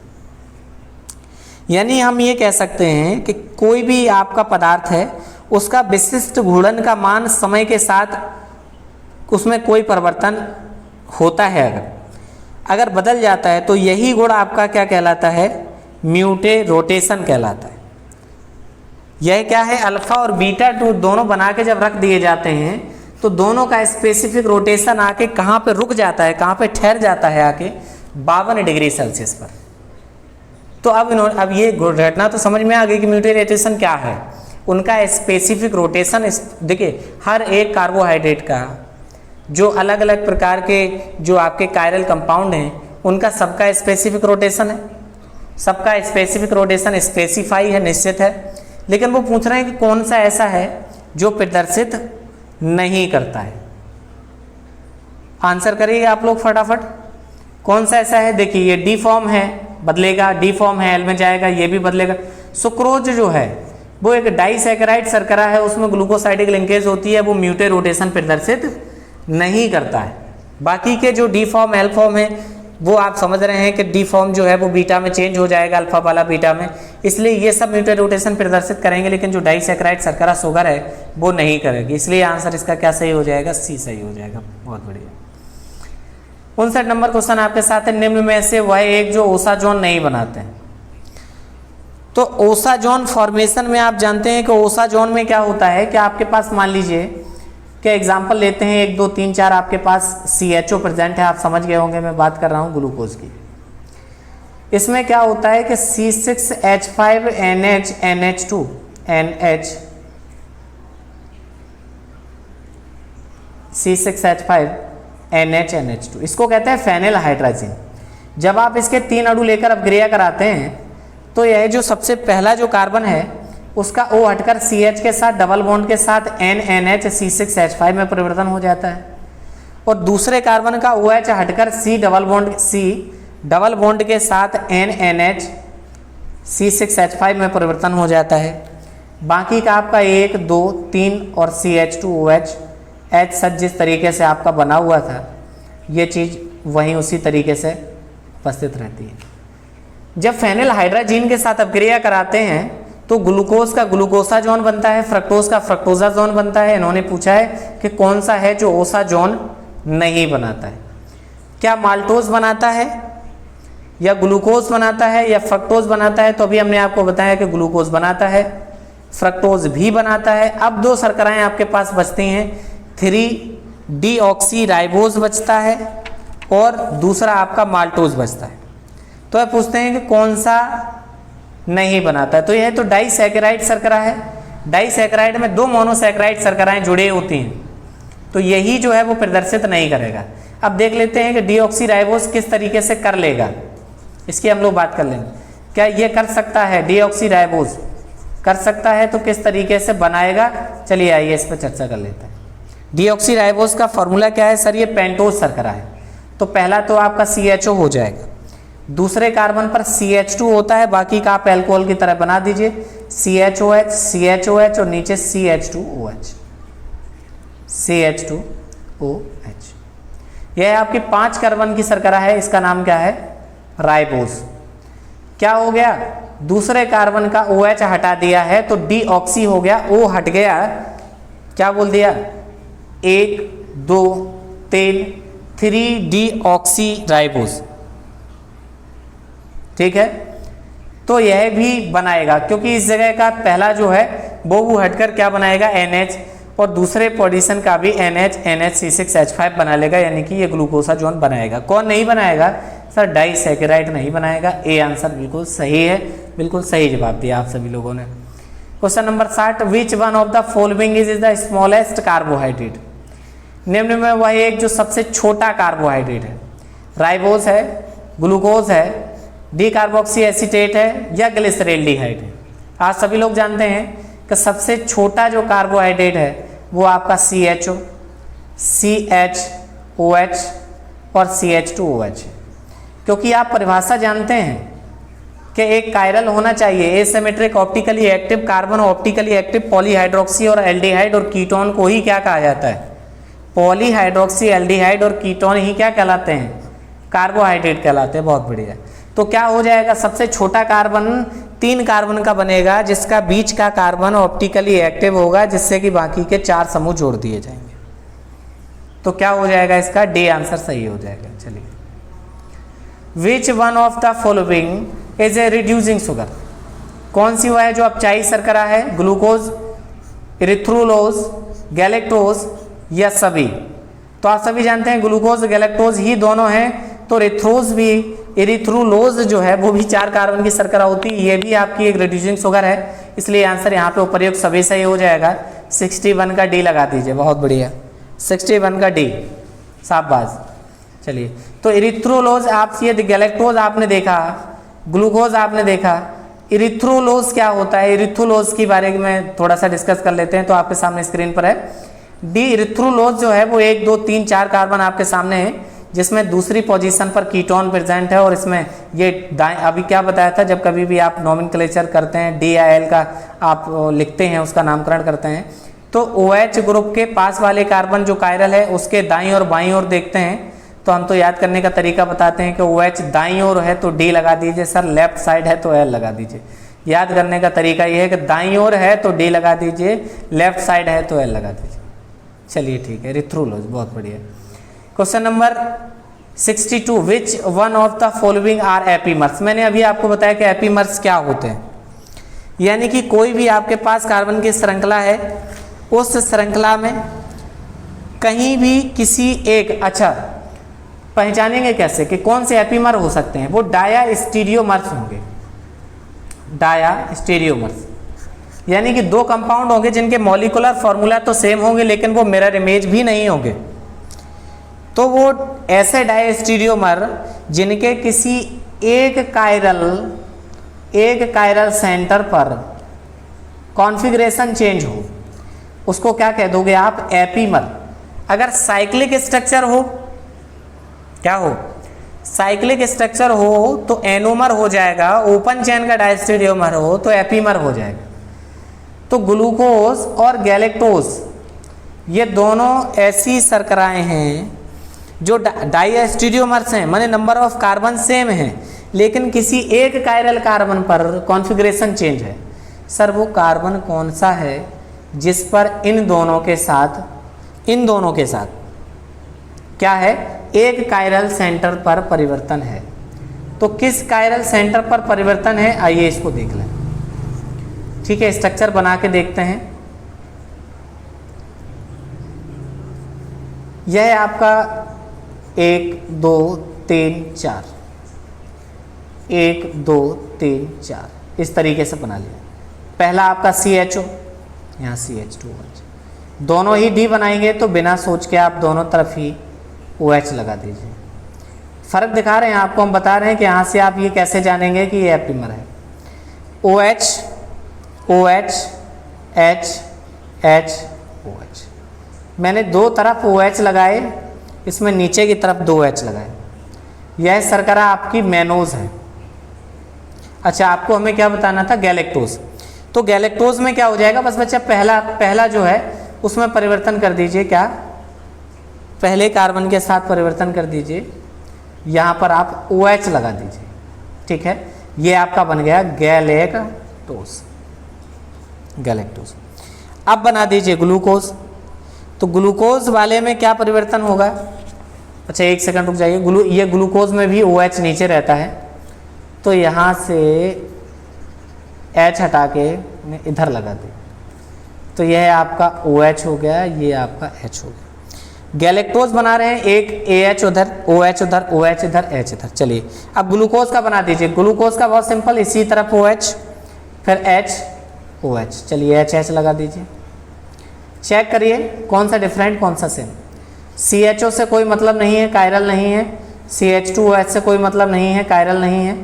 यानी हम ये कह सकते हैं कि कोई भी आपका पदार्थ है उसका विशिष्ट घूर्णन का मान समय के साथ उसमें कोई परिवर्तन होता है, अगर बदल जाता है तो यही गुण आपका क्या कहलाता है, म्यूटे रोटेशन कहलाता है। यह क्या है, अल्फा और बीटा दोनों बना के जब रख दिए जाते हैं तो दोनों का स्पेसिफिक रोटेशन आके कहाँ पे रुक जाता है, कहाँ पे ठहर जाता है, आके 52 डिग्री सेल्सियस पर। तो अब ये घटना तो समझ में आ गई कि म्यूटे रोटेशन क्या है, उनका स्पेसिफिक रोटेशन। देखिए हर एक कार्बोहाइड्रेट का जो अलग अलग प्रकार के जो आपके कायरल कंपाउंड हैं उनका सबका स्पेसिफिक रोटेशन है, सबका स्पेसिफिक रोटेशन स्पेसिफाई है, निश्चित है, लेकिन वो पूछ रहे हैं कि कौन सा ऐसा है जो प्रदर्शित नहीं करता है। आंसर करिए आप लोग फटाफट, कौन सा ऐसा है। देखिए ये डी फॉर्म है, बदलेगा, डी फॉर्म है, एल में जाएगा, ये भी बदलेगा। सुक्रोज जो है वो एक डाइसैकेराइड शर्करा है, उसमें ग्लूकोसाइडिक लिंकेज होती है, वो म्यूटे रोटेशन प्रदर्शित नहीं करता है। बाकी के जो डी फॉर्म एल फॉर्म है वो आप समझ रहे हैं कि डी फॉर्म जो है वो बीटा में चेंज हो जाएगा, अल्फा वाला बीटा में, इसलिए ये सब म्यूटे रोटेशन प्रदर्शित करेंगे, लेकिन जो डाइसैकेराइड शर्करा शुगर है वो नहीं करेगी। इसलिए आंसर इसका क्या सही हो जाएगा, सी सही हो जाएगा। बहुत बढ़िया। 59 नंबर क्वेश्चन आपके साथ है, निम्न में से वह एक जो ओसाजोन नहीं बनाते हैं। तो ओसाजोन फॉर्मेशन में आप जानते हैं कि ओसाजोन में क्या होता है कि आपके पास मान लीजिए कि एग्जांपल लेते हैं 1 2 3 4 आपके पास CHO प्रेजेंट है, आप समझ गए होंगे मैं बात कर रहा हूँ ग्लूकोज की। इसमें क्या होता है कि C6H5NH NH2 NH C6H5NH NH2 इसको कहते हैं फेनिल हाइड्रोजन। जब आप इसके 3 अणु लेकर अपक्रिया कराते हैं तो यह जो सबसे पहला जो कार्बन है उसका O हटकर CH के साथ डबल बॉन्ड के साथ NNH C6H5 में परिवर्तन हो जाता है, और दूसरे कार्बन का OH हटकर C डबल बॉन्ड के साथ NNH C6H5 में परिवर्तन हो जाता है। बाकी का आपका 1 2 3 और CH2OH H सच जिस तरीके से आपका बना हुआ था ये चीज़ वहीं उसी तरीके से उपस्थित रहती है। जब फेनिल हाइड्रोजीन के साथ अपक्रिया कराते हैं तो ग्लूकोज का ग्लूकोसाजोन बनता है, फ्रक्टोज का फ्रक्टोजाजोन बनता है। इन्होंने पूछा है कि कौन सा है जो ओसाजोन नहीं बनाता है, क्या माल्टोज बनाता है या ग्लूकोज बनाता है या फ्रक्टोज बनाता है। तो अभी हमने आपको बताया कि ग्लूकोज बनाता है, फ्रक्टोज भी बनाता है। अब 2 शर्कराएं आपके पास बचती हैं, 3-डीऑक्सीराइबोज बचता है और दूसरा आपका माल्टोज बचता है। तो आप पूछते हैं कि कौन सा नहीं बनाता है, तो यह तो डाइसैकेराइड शर्करा है। डाइसैकेराइड में 2 मोनोसैकेराइड शर्कराएं जुड़े होती हैं, तो यही जो है वो प्रदर्शित नहीं करेगा। अब देख लेते हैं कि डीऑक्सीराइबोज किस तरीके से कर लेगा, इसकी हम लोग बात कर लेंगे। क्या ये कर सकता है, डीऑक्सीराइबोज कर सकता है, तो किस तरीके से बनाएगा, चलिए आइए इस पर चर्चा कर लेते हैं। डीऑक्सीराइबोज का फॉर्मूला क्या है सर, ये पेंटोज शर्करा है, तो पहला तो आपका CHO हो जाएगा, दूसरे कार्बन पर CH2 होता है, बाकी का आप एल्कोहल की तरह बना दीजिए, CHOH CHOH और नीचे CH2OH CH2OH। यह आपकी 5 कार्बन की शर्करा है, इसका नाम क्या है? राइबोज। क्या हो गया? दूसरे कार्बन का OH हटा दिया है तो डीऑक्सी हो गया, O हट गया, क्या बोल दिया? 1 2 3 3-डीऑक्सी राइबोज। ठीक है, तो यह भी बनाएगा क्योंकि इस जगह का पहला जो है वो हटकर क्या बनाएगा? NH, और दूसरे पोजीशन का भी NH, NHC6H5 बना लेगा, यानी कि ये ग्लूकोसा जोन बनाएगा। कौन नहीं बनाएगा सर? डाइसैकेराइड नहीं बनाएगा। ए आंसर बिल्कुल सही है, बिल्कुल सही जवाब दिया आप सभी लोगों ने। Question number 60, which one of the following is the smallest carbohydrate? निम्न में वह एक जो सबसे छोटा कार्बोहाइड्रेट है, राइबोज है, ग्लूकोज है, डी कार्बोक्सी एसीटेट है या ग्लिसरेल्डिहाइड है? आज सभी लोग जानते हैं कि सबसे छोटा जो कार्बोहाइड्रेट है वो आपका CHO, CHOH और CH2OH है। क्योंकि आप परिभाषा जानते हैं कि एक कायरल होना चाहिए, asymmetric optically active carbon, optically active polyhydroxy और एल्डिहाइड, और कीटोन को ही क्या कहा जाता है? पॉलीहाइड्रोक्सी, एल्डिहाइड और कीटोन ही क्या कहलाते हैं? कार्बोहाइड्रेट कहलाते हैं। बहुत बढ़िया। तो क्या हो जाएगा? सबसे छोटा कार्बन 3 कार्बन का बनेगा, जिसका बीच का कार्बन ऑप्टिकली एक्टिव होगा, जिससे कि बाकी के 4 समूह जोड़ दिए जाएंगे। तो क्या हो जाएगा? इसका डी आंसर सही हो जाएगा। चलिए, which one of the following is a reducing sugar? कौन सी वह है जो अपचाई शर्करा है? ग्लूकोज, इरिथ्रोलोज, गैलेक्टोज या सभी? तो आप सभी जानते हैं ग्लूकोज गैलेक्टोज ही दोनों हैं, तो रिथ्रोज भी, इरिथ्रोलोज जो है वो भी 4 कार्बन की शर्करा होती है, ये भी आपकी एक रिड्यूसिंग शुगर है। इसलिए आंसर यहाँ पे उपर्युक्त सभी सही हो जाएगा। 61 का डी लगा दीजिए। बहुत बढ़िया, 61 का डी, शाबाश। चलिए, तो इरिथ्रोलोज आप, ये गैलेक्टोज आपने देखा, ग्लूकोज आपने देखा, इरिथ्रोलोज क्या होता है? इरिथ्रोलोज के बारे में थोड़ा सा डिस्कस कर लेते हैं। तो आपके सामने स्क्रीन पर है डी इरिथ्रोलोज जो है वो 1 2 3 4 कार्बन आपके सामने है, जिसमें दूसरी पोजीशन पर कीटोन प्रेजेंट है, और इसमें ये अभी क्या बताया था, जब कभी भी आप नोमेनक्लेचर करते हैं डी या एल का आप लिखते हैं, उसका नामकरण करते हैं, तो OH ग्रुप के पास वाले कार्बन जो कायरल है उसके दाईं और बाईं ओर देखते हैं। तो हम तो याद करने का तरीका बताते हैं कि OH दाईं ओर है तो डी लगा दीजिए सर, लेफ्ट साइड है तो एल लगा दीजिए। याद करने का तरीका ये है कि दाईं ओर है तो डी लगा दीजिए, लेफ्ट साइड है तो एल लगा दीजिए। चलिए ठीक है, इरिथ्रोलोज। बहुत बढ़िया। Question number 62, which one of the following are epimers? मैंने अभी आपको बताया कि एपीमर्स क्या होते हैं, यानी कि कोई भी आपके पास कार्बन की श्रृंखला है, उस श्रृंखला में कहीं भी किसी एक, अच्छा पहचानेंगे कैसे कि कौन से एपीमर हो सकते हैं? वो डायास्टीरियोमर्स होंगे। डायास्टीरियोमर्स यानी कि 2 कंपाउंड होंगे जिनके मॉलिक्यूलर फॉर्मूला तो सेम होंगे, लेकिन वो मिरर इमेज भी नहीं होंगे। तो वो ऐसे डायस्टीरियोमर जिनके किसी एक कायरल सेंटर पर कॉन्फ़िगरेशन चेंज हो, उसको क्या कह दोगे आप? एपीमर। अगर साइक्लिक स्ट्रक्चर हो, क्या हो? साइक्लिक स्ट्रक्चर हो तो एनोमर हो जाएगा, ओपन चेन का डायस्टीरियोमर हो तो एपीमर हो जाएगा। तो ग्लूकोज और गैलेक्टोज ये दोनों ऐसी शर्कराएं हैं जो डायस्टीरियोमर्स हैं, माने नंबर ऑफ कार्बन सेम हैं, लेकिन किसी एक कायरल कार्बन पर कॉन्फ़िगरेशन चेंज है। सर वो कार्बन कौन सा है जिस पर इन दोनों के साथ क्या है? एक कायरल सेंटर पर परिवर्तन है। तो किस कायरल सेंटर पर परिवर्तन है, आइए इसको देख लें। ठीक है, स्ट्रक्चर बना के देखते हैं। यह आपका 1 2 3 4, 1 2 3 4 इस तरीके से बना लिया। पहला आपका CHO, यहाँ CH2OH, दोनों ही D बनाएंगे तो बिना सोच के आप दोनों तरफ ही OH लगा दीजिए। फ़र्क दिखा रहे हैं आपको, हम बता रहे हैं कि यहाँ से आप ये कैसे जानेंगे कि ये एपीमर है। OH OH H H OH, मैंने 2 तरफ OH लगाए, इसमें नीचे की तरफ 2 H लगाए। यह शर्करा आपकी मैनोज है। अच्छा, आपको हमें क्या बताना था? गैलेक्टोज। तो गैलेक्टोज में क्या हो जाएगा? बस बच्चा पहला जो है उसमें परिवर्तन कर दीजिए, क्या पहले कार्बन के साथ परिवर्तन कर दीजिए, यहाँ पर आप OH लगा दीजिए, ठीक है। ये आपका बन गया गैलेक्टोज। गैलेक्टोज अब बना दीजिए ग्लूकोज। तो ग्लूकोज वाले में क्या परिवर्तन होगा? अच्छा एक सेकंड रुक जाइए, ये ग्लूकोज में भी OH नीचे रहता है, तो यहाँ से H हटा के इधर लगा दे, तो यह आपका OH हो गया, ये आपका H हो गया। गैलेक्टोज बना रहे हैं, एक AH उधर, OH उधर, OH इधर, H इधर। चलिए अब ग्लूकोज का बना दीजिए। ग्लूकोज का बहुत सिंपल, इसी तरफ OH, फिर H, OH। चलिए HH लगा दीजिए। चेक करिए कौन सा डिफरेंट कौन सा सेम। CHO से कोई मतलब नहीं है, कायरल नहीं है। CH2OH से कोई मतलब नहीं है, कायरल नहीं है।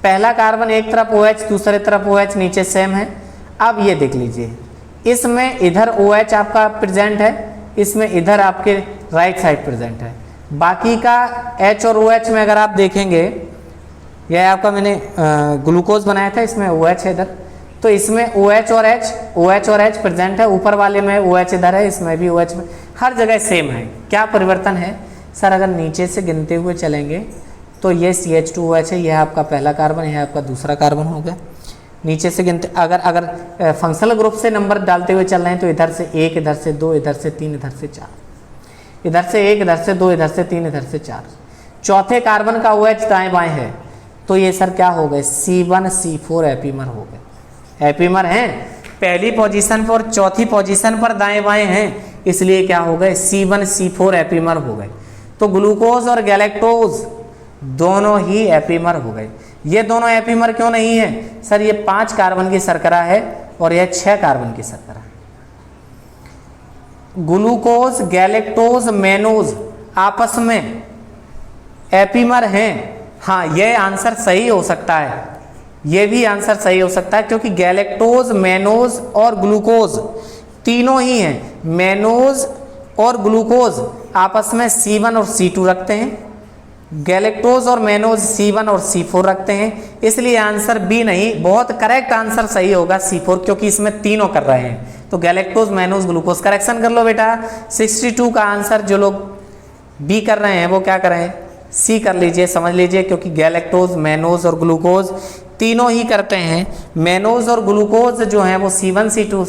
पहला कार्बन एक तरफ OH, दूसरे तरफ OH, नीचे सेम है। अब ये देख लीजिए, इसमें इधर OH आपका प्रेजेंट है, इसमें इधर आपके राइट साइड प्रेजेंट है। बाकी का H और OH में अगर आप देखेंगे, यह आपका मैंने ग्लूकोज बनाया था, इसमें OH है इधर, तो इसमें OH और H प्रेजेंट है। ऊपर वाले में OH इधर है, इसमें भी OH में, हर जगह सेम है। क्या परिवर्तन है सर? अगर नीचे से गिनते हुए चलेंगे तो ये CH2OH है, यह आपका पहला कार्बन, यह आपका दूसरा कार्बन हो गया। नीचे से गिनते अगर फंक्शनल ग्रुप से नंबर डालते हुए चल रहे हैं तो इधर से 1, इधर से 2, इधर से 3, इधर से 4, इधर से 1, इधर से 2, इधर से 3, इधर से 4। चौथे कार्बन का OH दाएं बाएं है, तो ये सर क्या हो गए? C1C4 एपीमर हो गए। एपीमर हैं पहली पोजीशन पर और चौथी पोजीशन पर दाएं बाएं हैं, इसलिए क्या हो गए? C1C4 एपीमर हो गए। तो ग्लूकोज और गैलेक्टोज दोनों ही एपीमर हो गए। ये दोनों एपीमर क्यों नहीं है सर? ये 5 कार्बन की शर्करा है और यह 6 कार्बन की शर्करा है। ग्लूकोज, गैलेक्टोज, मेनोज आपस में एपीमर हैं। हाँ, यह आंसर सही हो सकता है, ये भी आंसर सही हो सकता है, क्योंकि गैलेक्टोज, मेनोज और ग्लूकोज तीनों ही हैं। मेनोज और ग्लूकोज आपस में C1 और C2 रखते हैं, गैलेक्टोज और मेनोज C1 और C4 रखते हैं, इसलिए आंसर बी नहीं, बहुत करेक्ट आंसर सही होगा C4, क्योंकि इसमें तीनों कर रहे हैं। तो गैलेक्टोज, मेनोज, ग्लूकोज करेक्शन कर लो बेटा। 62 का आंसर जो लोग बी कर रहे हैं वो क्या करें? सी कर लीजिए, समझ लीजिए, क्योंकि गैलेक्टोज, मेनोज और ग्लूकोज तीनों ही करते हैं। मेनोज और ग्लूकोज जो हैं वो C1 C2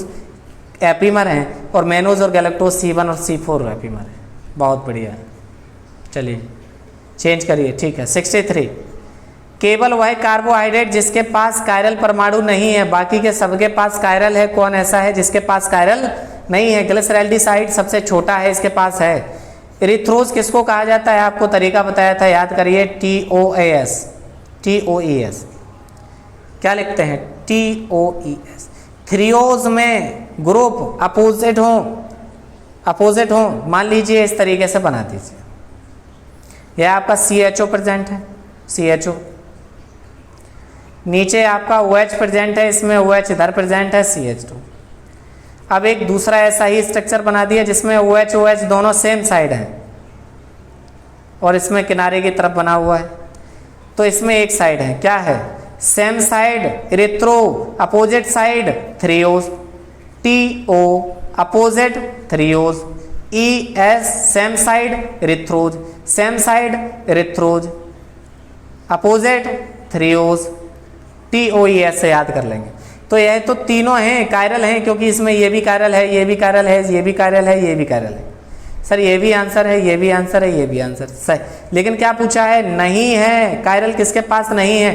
एपीमर हैं और मेनोज और गैलेक्टोज C1 और C4 एपीमर हैं। बहुत बढ़िया, चलिए चेंज करिए, ठीक है। 63, केवल वह कार्बोहाइड्रेट जिसके पास कायरल परमाणु नहीं है, बाकी के सबके पास कायरल है। कौन ऐसा है जिसके पास कायरल नहीं है? ग्लिसरैल्डिसाइड सबसे छोटा है, इसके पास है। एरिथ्रोज किसको कहा जाता है? आपको तरीका बताया था, याद करिए, TOES। क्या लिखते हैं? TOES। थ्रियोज में ग्रुप अपोजिट हो, मान लीजिए इस तरीके से बना दीजिए। यह आपका CHO प्रेजेंट है, CHO। नीचे आपका OH प्रेजेंट है, इसमें OH इधर प्रेजेंट है, CH2। अब एक दूसरा ऐसा ही स्ट्रक्चर बना दिया जिसमें OH दोनों सेम साइड हैं और इसमें किनारे की तरफ बना हुआ है। तो इसमें एक साइड है, क्या है? Same side erythro, opposite side threo. TO opposite threose, ES same side erythrose, same side erythrose, opposite threose, TOES से याद कर लेंगे। तो यह तो तीनों हैं, कायरल हैं, क्योंकि इसमें ये भी कायरल है, ये भी कायरल है, ये भी कायरल है, ये भी कायरल है। सर ये भी आंसर है, ये भी आंसर है, ये भी आंसर सही। लेकिन क्या पूछा है? नहीं है, कायरल किसके पास नहीं है?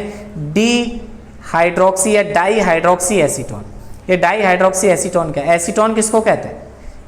डी हाइड्रोक्सी या डाई हाइड्रोक्सी एसीटोन। ये डाई हाइड्रोक्सी एसीटोन क्या है? एसीटोन किसको कहते हैं?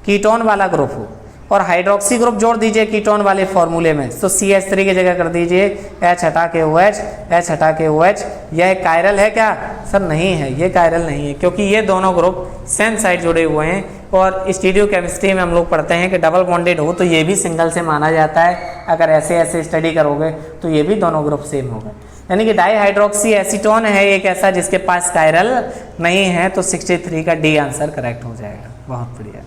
कीटोन वाला ग्रुप हो, और हाइड्रोक्सी ग्रुप जोड़ दीजिए कीटोन वाले फॉर्मूले में, तो CH3 की जगह कर दीजिए H हटा के OH, H हटा के OH। यह कायरल है क्या? सर नहीं है, ये कायरल नहीं है, क्योंकि ये दोनों ग्रुप सेम साइड जुड़े हुए हैं। और स्टीरियो केमिस्ट्री में हम लोग पढ़ते हैं कि डबल बॉन्डेड हो तो ये भी सिंगल से माना जाता है। अगर ऐसे ऐसे स्टडी करोगे तो ये भी दोनों ग्रुप सेम होगा। यानी कि डाई हाइड्रोक्सी एसीटोन है एक ऐसा जिसके पास कायरल नहीं है, तो 63 का डी आंसर करेक्ट हो जाएगा। बहुत बढ़िया।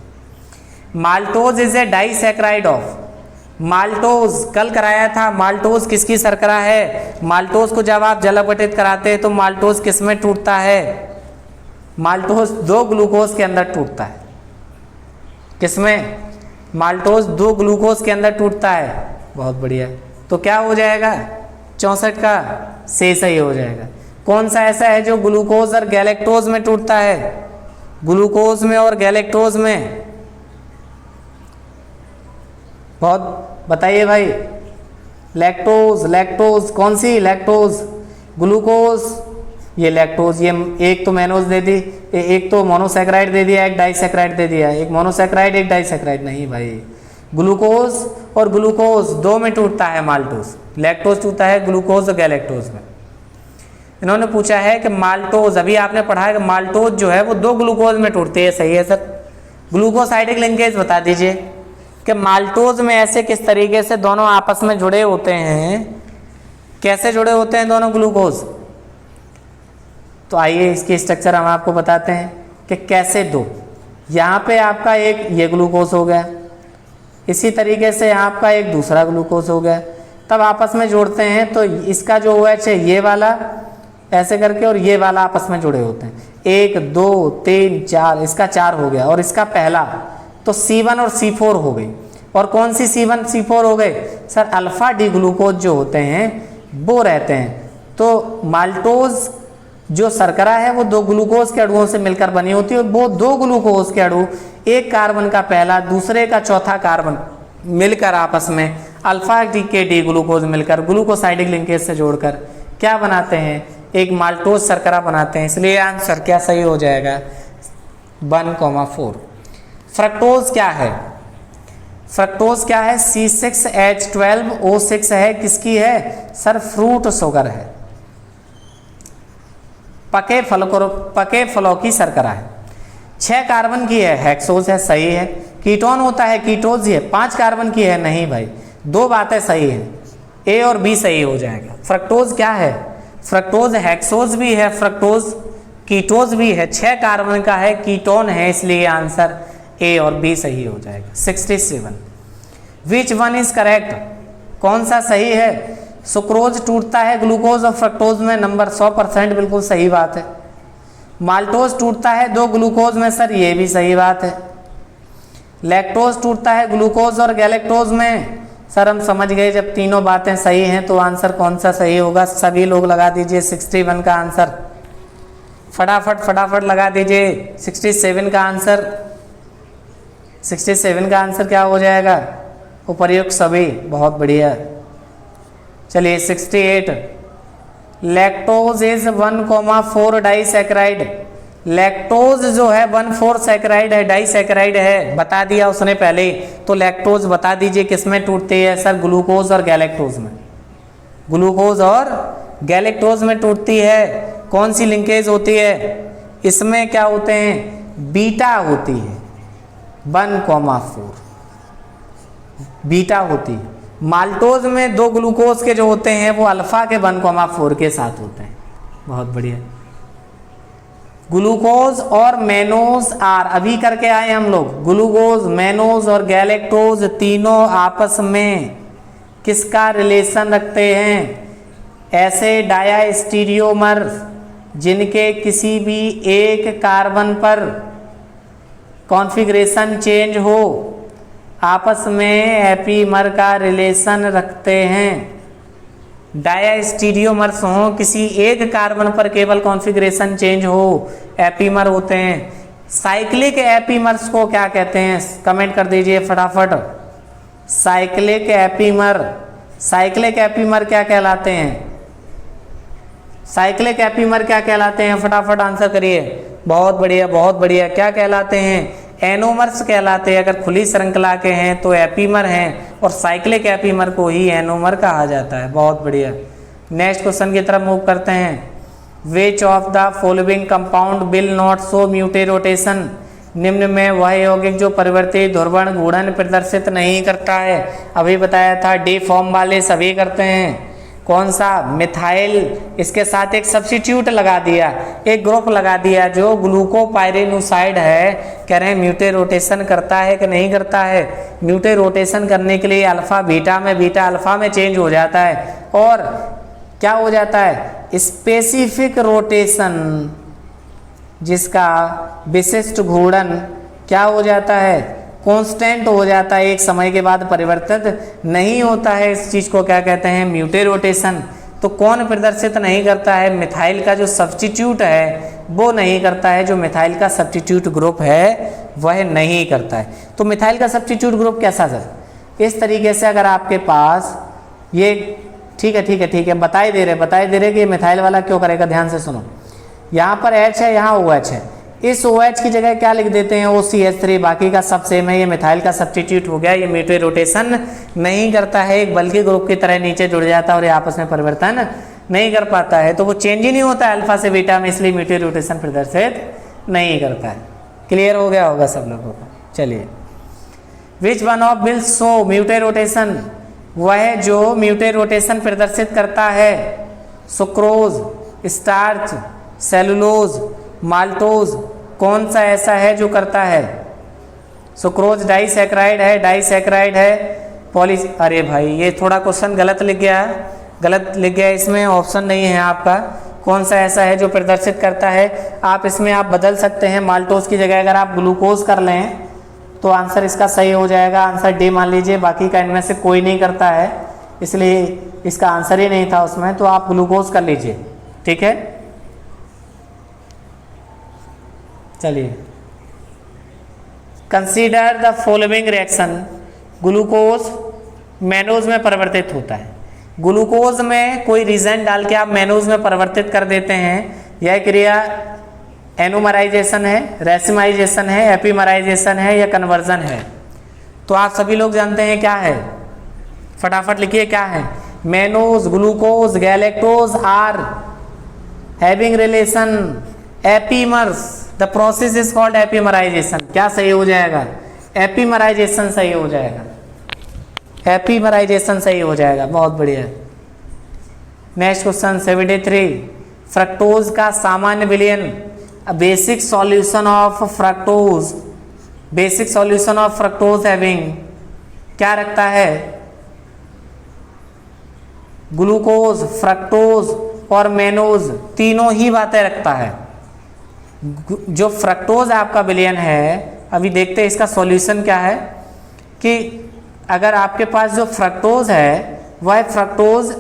Maltose is a disaccharide of. Maltose कल कराया था, माल्टोज किसकी शर्करा है? माल्टोज को जब आप जल अपघटित कराते हैं तो माल्टोज किस में टूटता है? माल्टोज 2 ग्लूकोज के अंदर टूटता है। किसमें? माल्टोज 2 ग्लूकोज के अंदर टूटता है। बहुत बढ़िया। तो क्या हो जाएगा 64 का? सही हो जाएगा। कौन सा ऐसा है जो ग्लूकोज और गैलेक्टोज में टूटता है? ग्लूकोज में और गैलेक्टोज में? बहुत बताइए भाई। लैक्टोज कौन सी? लैक्टोज, ग्लूकोज, ये लैक्टोज, ये एक तो मैनोज दे दी, एक तो मोनोसैकेराइड दे दिया, एक डाइसैकेराइड दे दिया, एक मोनोसैकेराइड एक डाइसैकेराइड। नहीं भाई, ग्लूकोज और ग्लूकोज 2 में टूटता है माल्टोज। लैक्टोज टूटता है ग्लूकोज और गैलेक्टोज में। इन्होंने पूछा है कि माल्टोज, अभी आपने पढ़ा है कि माल्टोज जो है वो 2 ग्लूकोज में टूटती है। सही है सर। ग्लूकोसाइडिक लिंकेज बता दीजिए कि माल्टोज में ऐसे किस तरीके से दोनों आपस में जुड़े होते हैं, कैसे जुड़े होते हैं दोनों ग्लूकोज। तो आइए इसकी स्ट्रक्चर हम आपको बताते हैं कि कैसे दो। यहाँ पे आपका एक ये ग्लूकोज हो गया, इसी तरीके से आपका एक दूसरा ग्लूकोज हो गया, तब आपस में जोड़ते हैं तो इसका जो OH है ये वाला ऐसे करके और ये वाला आपस में जुड़े होते हैं। 1 2 3 4, इसका 4 हो गया और इसका पहला तो C1 और C4 हो गई। और कौन सी C1 C4 हो गए सर? अल्फा डी ग्लूकोज जो होते हैं वो रहते हैं। तो माल्टोज जो शर्करा है वो 2 ग्लूकोज के अणुओं से मिलकर बनी होती है। वो 2 ग्लूकोज के अणु, एक कार्बन का पहला दूसरे का चौथा कार्बन मिलकर आपस में अल्फा डी के डी ग्लूकोज मिलकर ग्लूकोसाइडिक लिंकेज से जोड़कर क्या बनाते हैं? एक माल्टोज शर्करा बनाते हैं। इसलिए आंसर क्या सही हो जाएगा? 1,4। फ्रक्टोज क्या है? फ्रक्टोज क्या है? C6H12O6 है। किसकी है सर? फ्रूट शुगर है। पके फलों की शर्करा है। 6 कार्बन की है, हेक्सोज है। सही है। कीटोन होता है, कीटोज है। 5 कार्बन की है। नहीं भाई, 2 बातें सही हैं, A और B सही हो जाएगा। फ्रक्टोज क्या है? फ्रक्टोज हेक्सोज भी है, फ्रक्टोज कीटोज भी है, 6 कार्बन का है, कीटोन है, इसलिए आंसर A और B सही हो जाएगा। 67। Which one is correct? कौन सा सही है? सुक्रोज टूटता है ग्लूकोज और फ्रक्टोज में। नंबर 100% बिल्कुल सही बात है। माल्टोज टूटता है 2 ग्लूकोज में। सर ये भी सही बात है। लैक्टोज टूटता है ग्लूकोज और गैलेक्टोज में। सर हम समझ गए, जब तीनों बातें सही हैं तो आंसर कौन सा सही होगा? सभी लोग लगा दीजिए 61 का आंसर। फटाफट लगा दीजिए 67 का आंसर। 67 का आंसर क्या हो जाएगा? उपर्युक्त सभी। बहुत बढ़िया। चलिए 68। Lactose is 1,4 disaccharide. लैक्टोज जो है 1,4 सैकेराइड है, डाइसैकेराइड है। बता दिया उसने पहले ही। तो लैक्टोज बता दीजिए किस में टूटती है सर? ग्लूकोज और गैलेक्टोज में। ग्लूकोज और गैलेक्टोज में टूटती है। कौन सी लिंकेज होती है इसमें? क्या होते हैं? बीटा होती है। 1,4 बीटा होती है। माल्टोज में 2 ग्लूकोज के जो होते हैं वो अल्फा के 1,4 के साथ होते हैं। बहुत बढ़िया। ग्लूकोज और मेनोज आर, अभी करके आए हम लोग। ग्लूकोज, मेनोज और गैलेक्टोज तीनों आपस में किसका रिलेशन रखते हैं? ऐसे डायास्टीरियोमर जिनके किसी भी एक कार्बन पर कॉन्फ़िगरेशन चेंज हो, आपस में एपीमर का रिलेशन रखते हैं। डायास्टीरियोमर्स हों, किसी एक कार्बन पर केवल कॉन्फ़िगरेशन चेंज हो, एपीमर होते हैं। साइक्लिक एपीमर्स को क्या कहते हैं? कमेंट कर दीजिए फटाफट। साइक्लिक एपीमर, साइक्लिक एपीमर क्या कहलाते हैं? साइक्लिक एपीमर क्या कहलाते हैं? फटाफट आंसर करिए। बहुत बढ़िया, बहुत बढ़िया। क्या कहलाते हैं? एनोमर्स कहलाते हैं। अगर खुली श्रृंखला के हैं तो एपीमर हैं, और साइक्लिक एपीमर को ही एनोमर कहा जाता है। बहुत बढ़िया। नेक्स्ट क्वेश्चन की तरफ मूव करते हैं। Which of the following compound will not show mutarotation? निम्न में वह यौगिक जो परिवर्तित ध्रुवण घूर्णन प्रदर्शित नहीं करता है। अभी बताया था डी फॉर्म वाले सभी करते हैं। कौन सा? मिथाइल। इसके साथ एक सब्स्टिट्यूट लगा दिया, एक ग्रुप लगा दिया जो ग्लूकोपाइरेनोसाइड है। कह रहे हैं म्यूटेरोटेशन करता है कि नहीं करता है? म्यूटेरोटेशन करने के लिए अल्फा बीटा में, बीटा अल्फा में चेंज हो जाता है। और क्या हो जाता है? स्पेसिफिक रोटेशन, जिसका विशिष्ट घूर्णन क्या हो जाता है? कांस्टेंट हो जाता है, एक समय के बाद परिवर्तित नहीं होता है, इस चीज़ को क्या कहते हैं, म्यूटेरोटेशन। तो कौन प्रदर्शित नहीं करता है, मिथाइल का जो सब्स्टिट्यूट है वो नहीं करता है, जो मिथाइल का सब्स्टिट्यूट ग्रुप है वह नहीं करता है। तो मिथाइल का सब्स्टिट्यूट ग्रुप कैसा सर, इस तरीके से अगर आपके पास ये ठीक है बता ही दे रहे कि मिथाइल वाला क्यों करेगा, ध्यान से सुनो। यहाँ पर H है, यहाँ OH है, इस OH की जगह क्या लिख देते हैं, OCH3, बाकी का सब सेम है, ये मिथाइल का सब्स्टिट्यूट हो गया, ये म्यूटेरोटेशन नहीं करता है, एक बल्कि ग्रुप की तरह नीचे जुड़ जाता है और ये आपस में परिवर्तन नहीं कर पाता है, तो वो चेंज ही नहीं होता है अल्फा से बीटा में, इसलिए म्यूटेरोटेशन प्रदर्शित नहीं करता है। क्लियर हो गया होगा सब लोगों को। चलिए, which one of will show mutarotation, वह जो म्यूटेरोटेशन प्रदर्शित करता है, सुक्रोज, स्टार्च, सेलुलोज, माल्टोज, कौन सा ऐसा है जो करता है? सुक्रोज डाइसैकराइड है, पॉली, अरे भाई ये थोड़ा क्वेश्चन गलत लिख गया, इसमें ऑप्शन नहीं है आपका, कौन सा ऐसा है जो प्रदर्शित करता है। आप इसमें आप बदल सकते हैं, माल्टोज की जगह अगर आप ग्लूकोज कर लें तो आंसर इसका सही हो जाएगा, आंसर डी मान लीजिए, बाकी का इनमें से कोई नहीं करता है इसलिए इसका आंसर ही नहीं था उसमें, तो आप ग्लूकोज कर लीजिए, ठीक है। चलिए, consider the following reaction, glucose mannose में परिवर्तित होता है, ग्लूकोज में कोई रीजन डाल के आप मैनोज में परिवर्तित कर देते हैं, यह क्रिया एनोमराइजेशन है, रेसिमाइजेशन है, एपीमराइजेशन है या कन्वर्जन है। तो आप सभी लोग जानते हैं क्या है, फटाफट लिखिए क्या है। Mannose, glucose, galactose are having relation epimers, the process is called epimerization. क्या सही हो जाएगा? एपीमराइजेशन सही हो जाएगा, एपीमराइजेशन सही हो जाएगा, बहुत बढ़िया। नेक्स्ट क्वेश्चन 73, फ्रक्टोज का सामान्य विलयन, basic solution of fructose, basic solution of fructose having क्या रखता है? ग्लूकोज, फ्रक्टोज और मैनोज तीनों ही बातें रखता है। जो फ्रक्टोज आपका विलयन है, अभी देखते हैं इसका सॉल्यूशन क्या है, कि अगर आपके पास जो फ्रक्टोज है वह फ्रक्टोज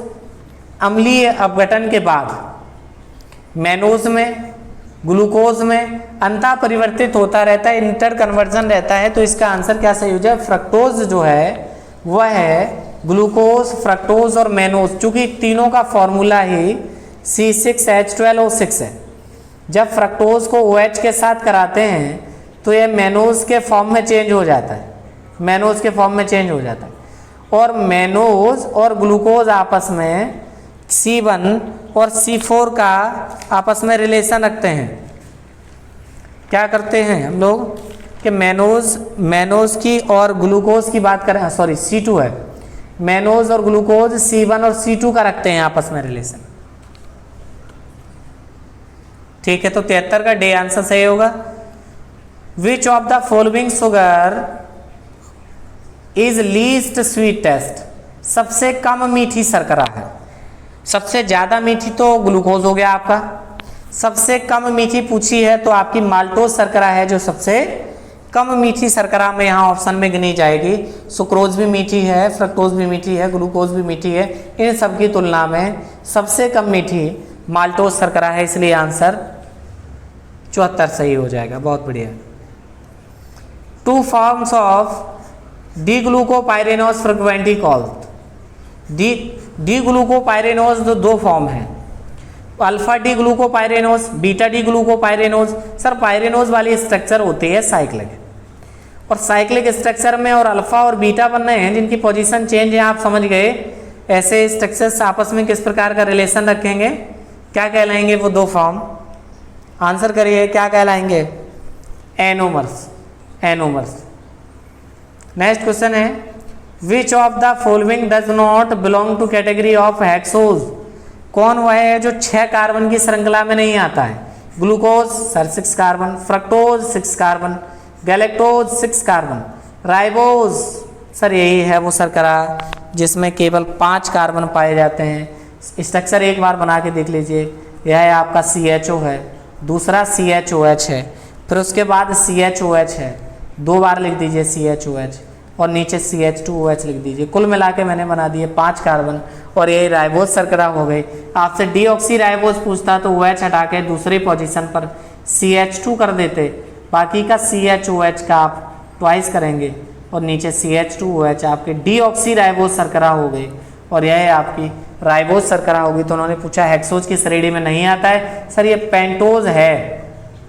अम्लीय अपघटन के बाद मैनोज में, ग्लूकोज में अंतः परिवर्तित होता रहता है, इंटर कन्वर्जन रहता है, तो इसका आंसर क्या सही हो जाए? फ्रक्टोज जो है वह है ग्लूकोज, फ्रक्टोज और मैनोज, चूंकि तीनों का फॉर्मूला ही C6H12O6 है। जब फ्रक्टोज को OH के साथ कराते हैं तो ये मैनोज के फॉर्म में चेंज हो जाता है, मैनोज के फॉर्म में चेंज हो जाता है, और मैनोज और ग्लूकोज आपस में C1 और C4 का आपस में रिलेशन रखते हैं। क्या करते हैं हम लोग कि मैनोज की और ग्लूकोज की बात करें, सॉरी C2 है, मैनोज और ग्लूकोज C1 और C2 का रखते हैं आपस में रिलेशन, ठीक है। तो 73 का डी आंसर सही होगा। विच of the following sugar is least sweetest, सबसे कम मीठी शर्करा है। सबसे ज्यादा मीठी तो ग्लूकोज हो गया आपका, सबसे कम मीठी पूछी है तो आपकी माल्टोज शर्करा है जो सबसे कम मीठी शर्करा में यहाँ ऑप्शन में गिनी जाएगी। सुक्रोज भी मीठी है, फ्रक्टोज भी मीठी है, ग्लूकोज भी मीठी है, इन सब की तुलना में सबसे कम मीठी माल्टोज शर्करा है, इसलिए आंसर 74 सही हो जाएगा, बहुत बढ़िया। 2 forms of D glucopyranose frequently called, D glucopyranose 2 form है, alpha D glucopyranose, beta D glucopyranose. Sir pyranose वाली स्ट्रक्चर होती है साइक्लिक, और साइक्लिक स्ट्रक्चर में और अल्फा और बीटा बन रहे हैं जिनकी पोजीशन चेंज है, आप समझ गए। ऐसे स्ट्रक्चर्स आपस में किस प्रकार का रिलेशन रखेंगे, क्या कहलाएंगे वो 2 फॉर्म? आंसर करिए, क्या कहलाएंगे? Anomers, anomers. नेक्स्ट क्वेश्चन है, which of the following does not belong to category of hexose, कौन वह है जो 6 कार्बन की श्रृंखला में नहीं आता है? Glucose sir 6 carbon, fructose 6 carbon, galactose 6 carbon, ribose sir यही है वो शर्करा जिसमें केवल 5 कार्बन पाए जाते हैं। स्ट्रक्चर एक बार बना के देख लीजिए, यह है आपका CHO है, दूसरा CHOH है, फिर उसके बाद CHOH है, 2 बार लिख दीजिए CHOH और नीचे CH2OH लिख दीजिए। कुल मिला के मैंने बना दिए 5 कार्बन और ये राइबोज शर्करा हो गई। आपसे डीऑक्सी राइबोज पूछता तो OH हटा के दूसरी पोजीशन पर CH2 कर देते, बाकी का CHOH का आप ट्वाइस करेंगे और नीचे CH2OH आपके डीऑक्सी राइबोज शर्करा हो गई और यह है आपकी राइबोज शर्करा होगी। तो उन्होंने पूछा हेक्सोज की श्रेणी में नहीं आता है सर, ये पेंटोज है,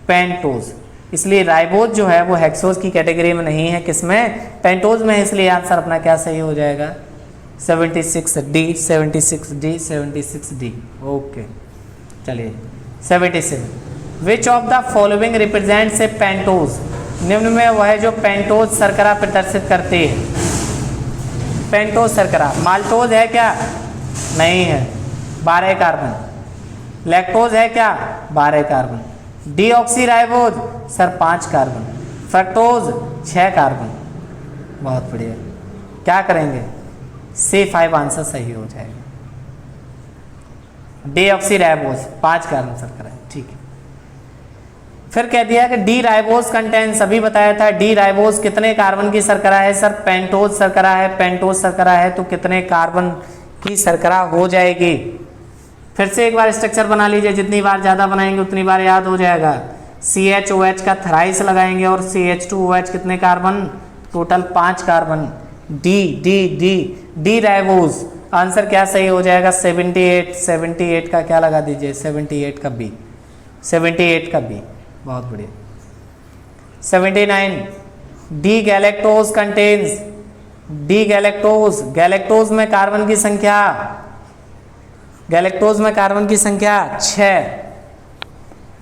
पेंटोज, इसलिए राइबोज जो है वो हेक्सोज की कैटेगरी में नहीं है, किसमें, पेंटोज में है। इसलिए आंसर अपना क्या सही हो जाएगा 76D 76D 76D। ओके चलिए 77 विच of the following represents A pentose, निम्न में वह है जो पेंटोज शर्करा प्रदर्शित करती है। पेंटोज शर्करा माल्टोज है क्या, नहीं है, 12 कार्बन। लैक्टोज है क्या, 12 carbon. Deoxy ribose sir 5 carbon. Fructose 6 carbon. बहुत बढ़िया, क्या करेंगे C5 आंसर सही हो जाएगा। डीऑक्सी राइबोज 5 कार्बन शर्करा है, ठीक है। फिर कह दिया कि डी राइबोज कंटेंस, अभी बताया था डी राइबोज कितने कार्बन की शर्करा है सर, पेंटोज शर्करा है, पेंटोज शर्करा है तो कितने कार्बन की शर्करा हो जाएगी। फिर से एक बार स्ट्रक्चर बना लीजिए, जितनी बार ज़्यादा बनाएंगे उतनी बार याद हो जाएगा। CHOH का थ्राइस लगाएंगे और CH2OH कितने carbon, total 5 carbon. D ribose answer क्या सही हो जाएगा 78। 78 का क्या लगा दीजिए 78 का B, 78 का B, बहुत बढ़िया। 79 D galactose contains, D galactose, galactose में कार्बन की संख्या, गैलेक्टोज में कार्बन की संख्या 6,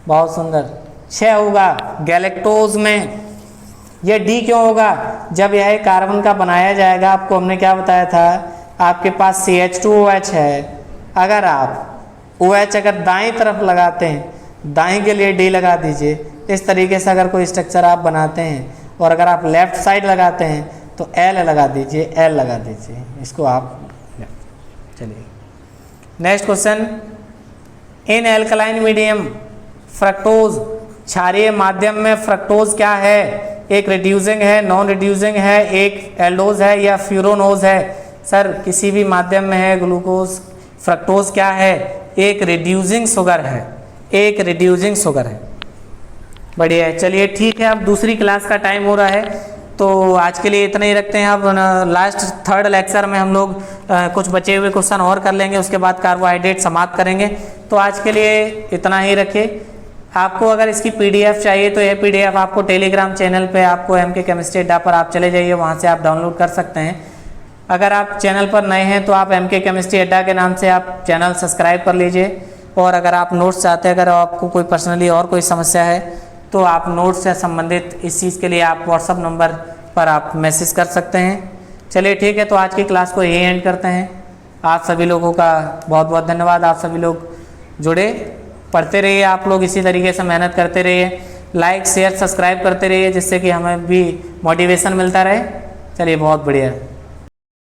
बहुत सुंदर 6 होगा गैलेक्टोज में। यह डी क्यों होगा, जब यह कार्बन का बनाया जाएगा, आपको हमने क्या बताया था, आपके पास CH2OH है, अगर आप OH अगर दाएं तरफ लगाते हैं, दाएं के लिए डी लगा दीजिए। इस तरीके से अगर कोई स्ट्रक्चर आप बनाते हैं और अगर आप लेफ्ट साइड लगाते हैं तो L लगा दीजिए, L लगा दीजिए, इसको आप। चलिए next question, in alkaline medium fructose, क्षारीय माध्यम में फ्रक्टोज क्या है, एक रिड्यूसिंग है, नॉन रिड्यूसिंग है, एक एल्डोज है या फ्यूरोनोज है। सर किसी भी माध्यम में है ग्लूकोज, फ्रक्टोज क्या है, एक रिड्यूसिंग शुगर है, एक रिड्यूसिंग शुगर है। बढ़िया है, चलिए ठीक है, अब दूसरी क्लास का टाइम हो रहा है तो आज के लिए इतना ही रखते हैं। अब लास्ट 3rd लेक्चर में हम लोग कुछ बचे हुए क्वेश्चन और कर लेंगे, उसके बाद कार्बोहाइड्रेट समाप्त करेंगे। तो आज के लिए इतना ही रखिए। आपको अगर इसकी PDF चाहिए तो यह PDF आपको टेलीग्राम चैनल पे, आपको MK केमिस्ट्री अड्डा पर आप चले जाइए, वहाँ से आप डाउनलोड कर सकते हैं। अगर आप चैनल पर नए हैं तो आप MK केमिस्ट्री अड्डा के नाम से आप चैनल सब्सक्राइब कर लीजिए। और अगर आप नोट्स चाहते हैं, अगर आपको कोई पर्सनली और कोई समस्या है तो आप नोट्स से संबंधित इस चीज़ के लिए आप WhatsApp नंबर पर आप मैसेज कर सकते हैं। चलिए ठीक है, तो आज की क्लास को यही एंड करते हैं। आप सभी लोगों का बहुत बहुत धन्यवाद। आप सभी लोग जुड़े, पढ़ते रहिए, आप लोग इसी तरीके से मेहनत करते रहिए, लाइक शेयर सब्सक्राइब करते रहिए, जिससे कि हमें भी मोटिवेशन मिलता रहे। चलिए बहुत बढ़िया।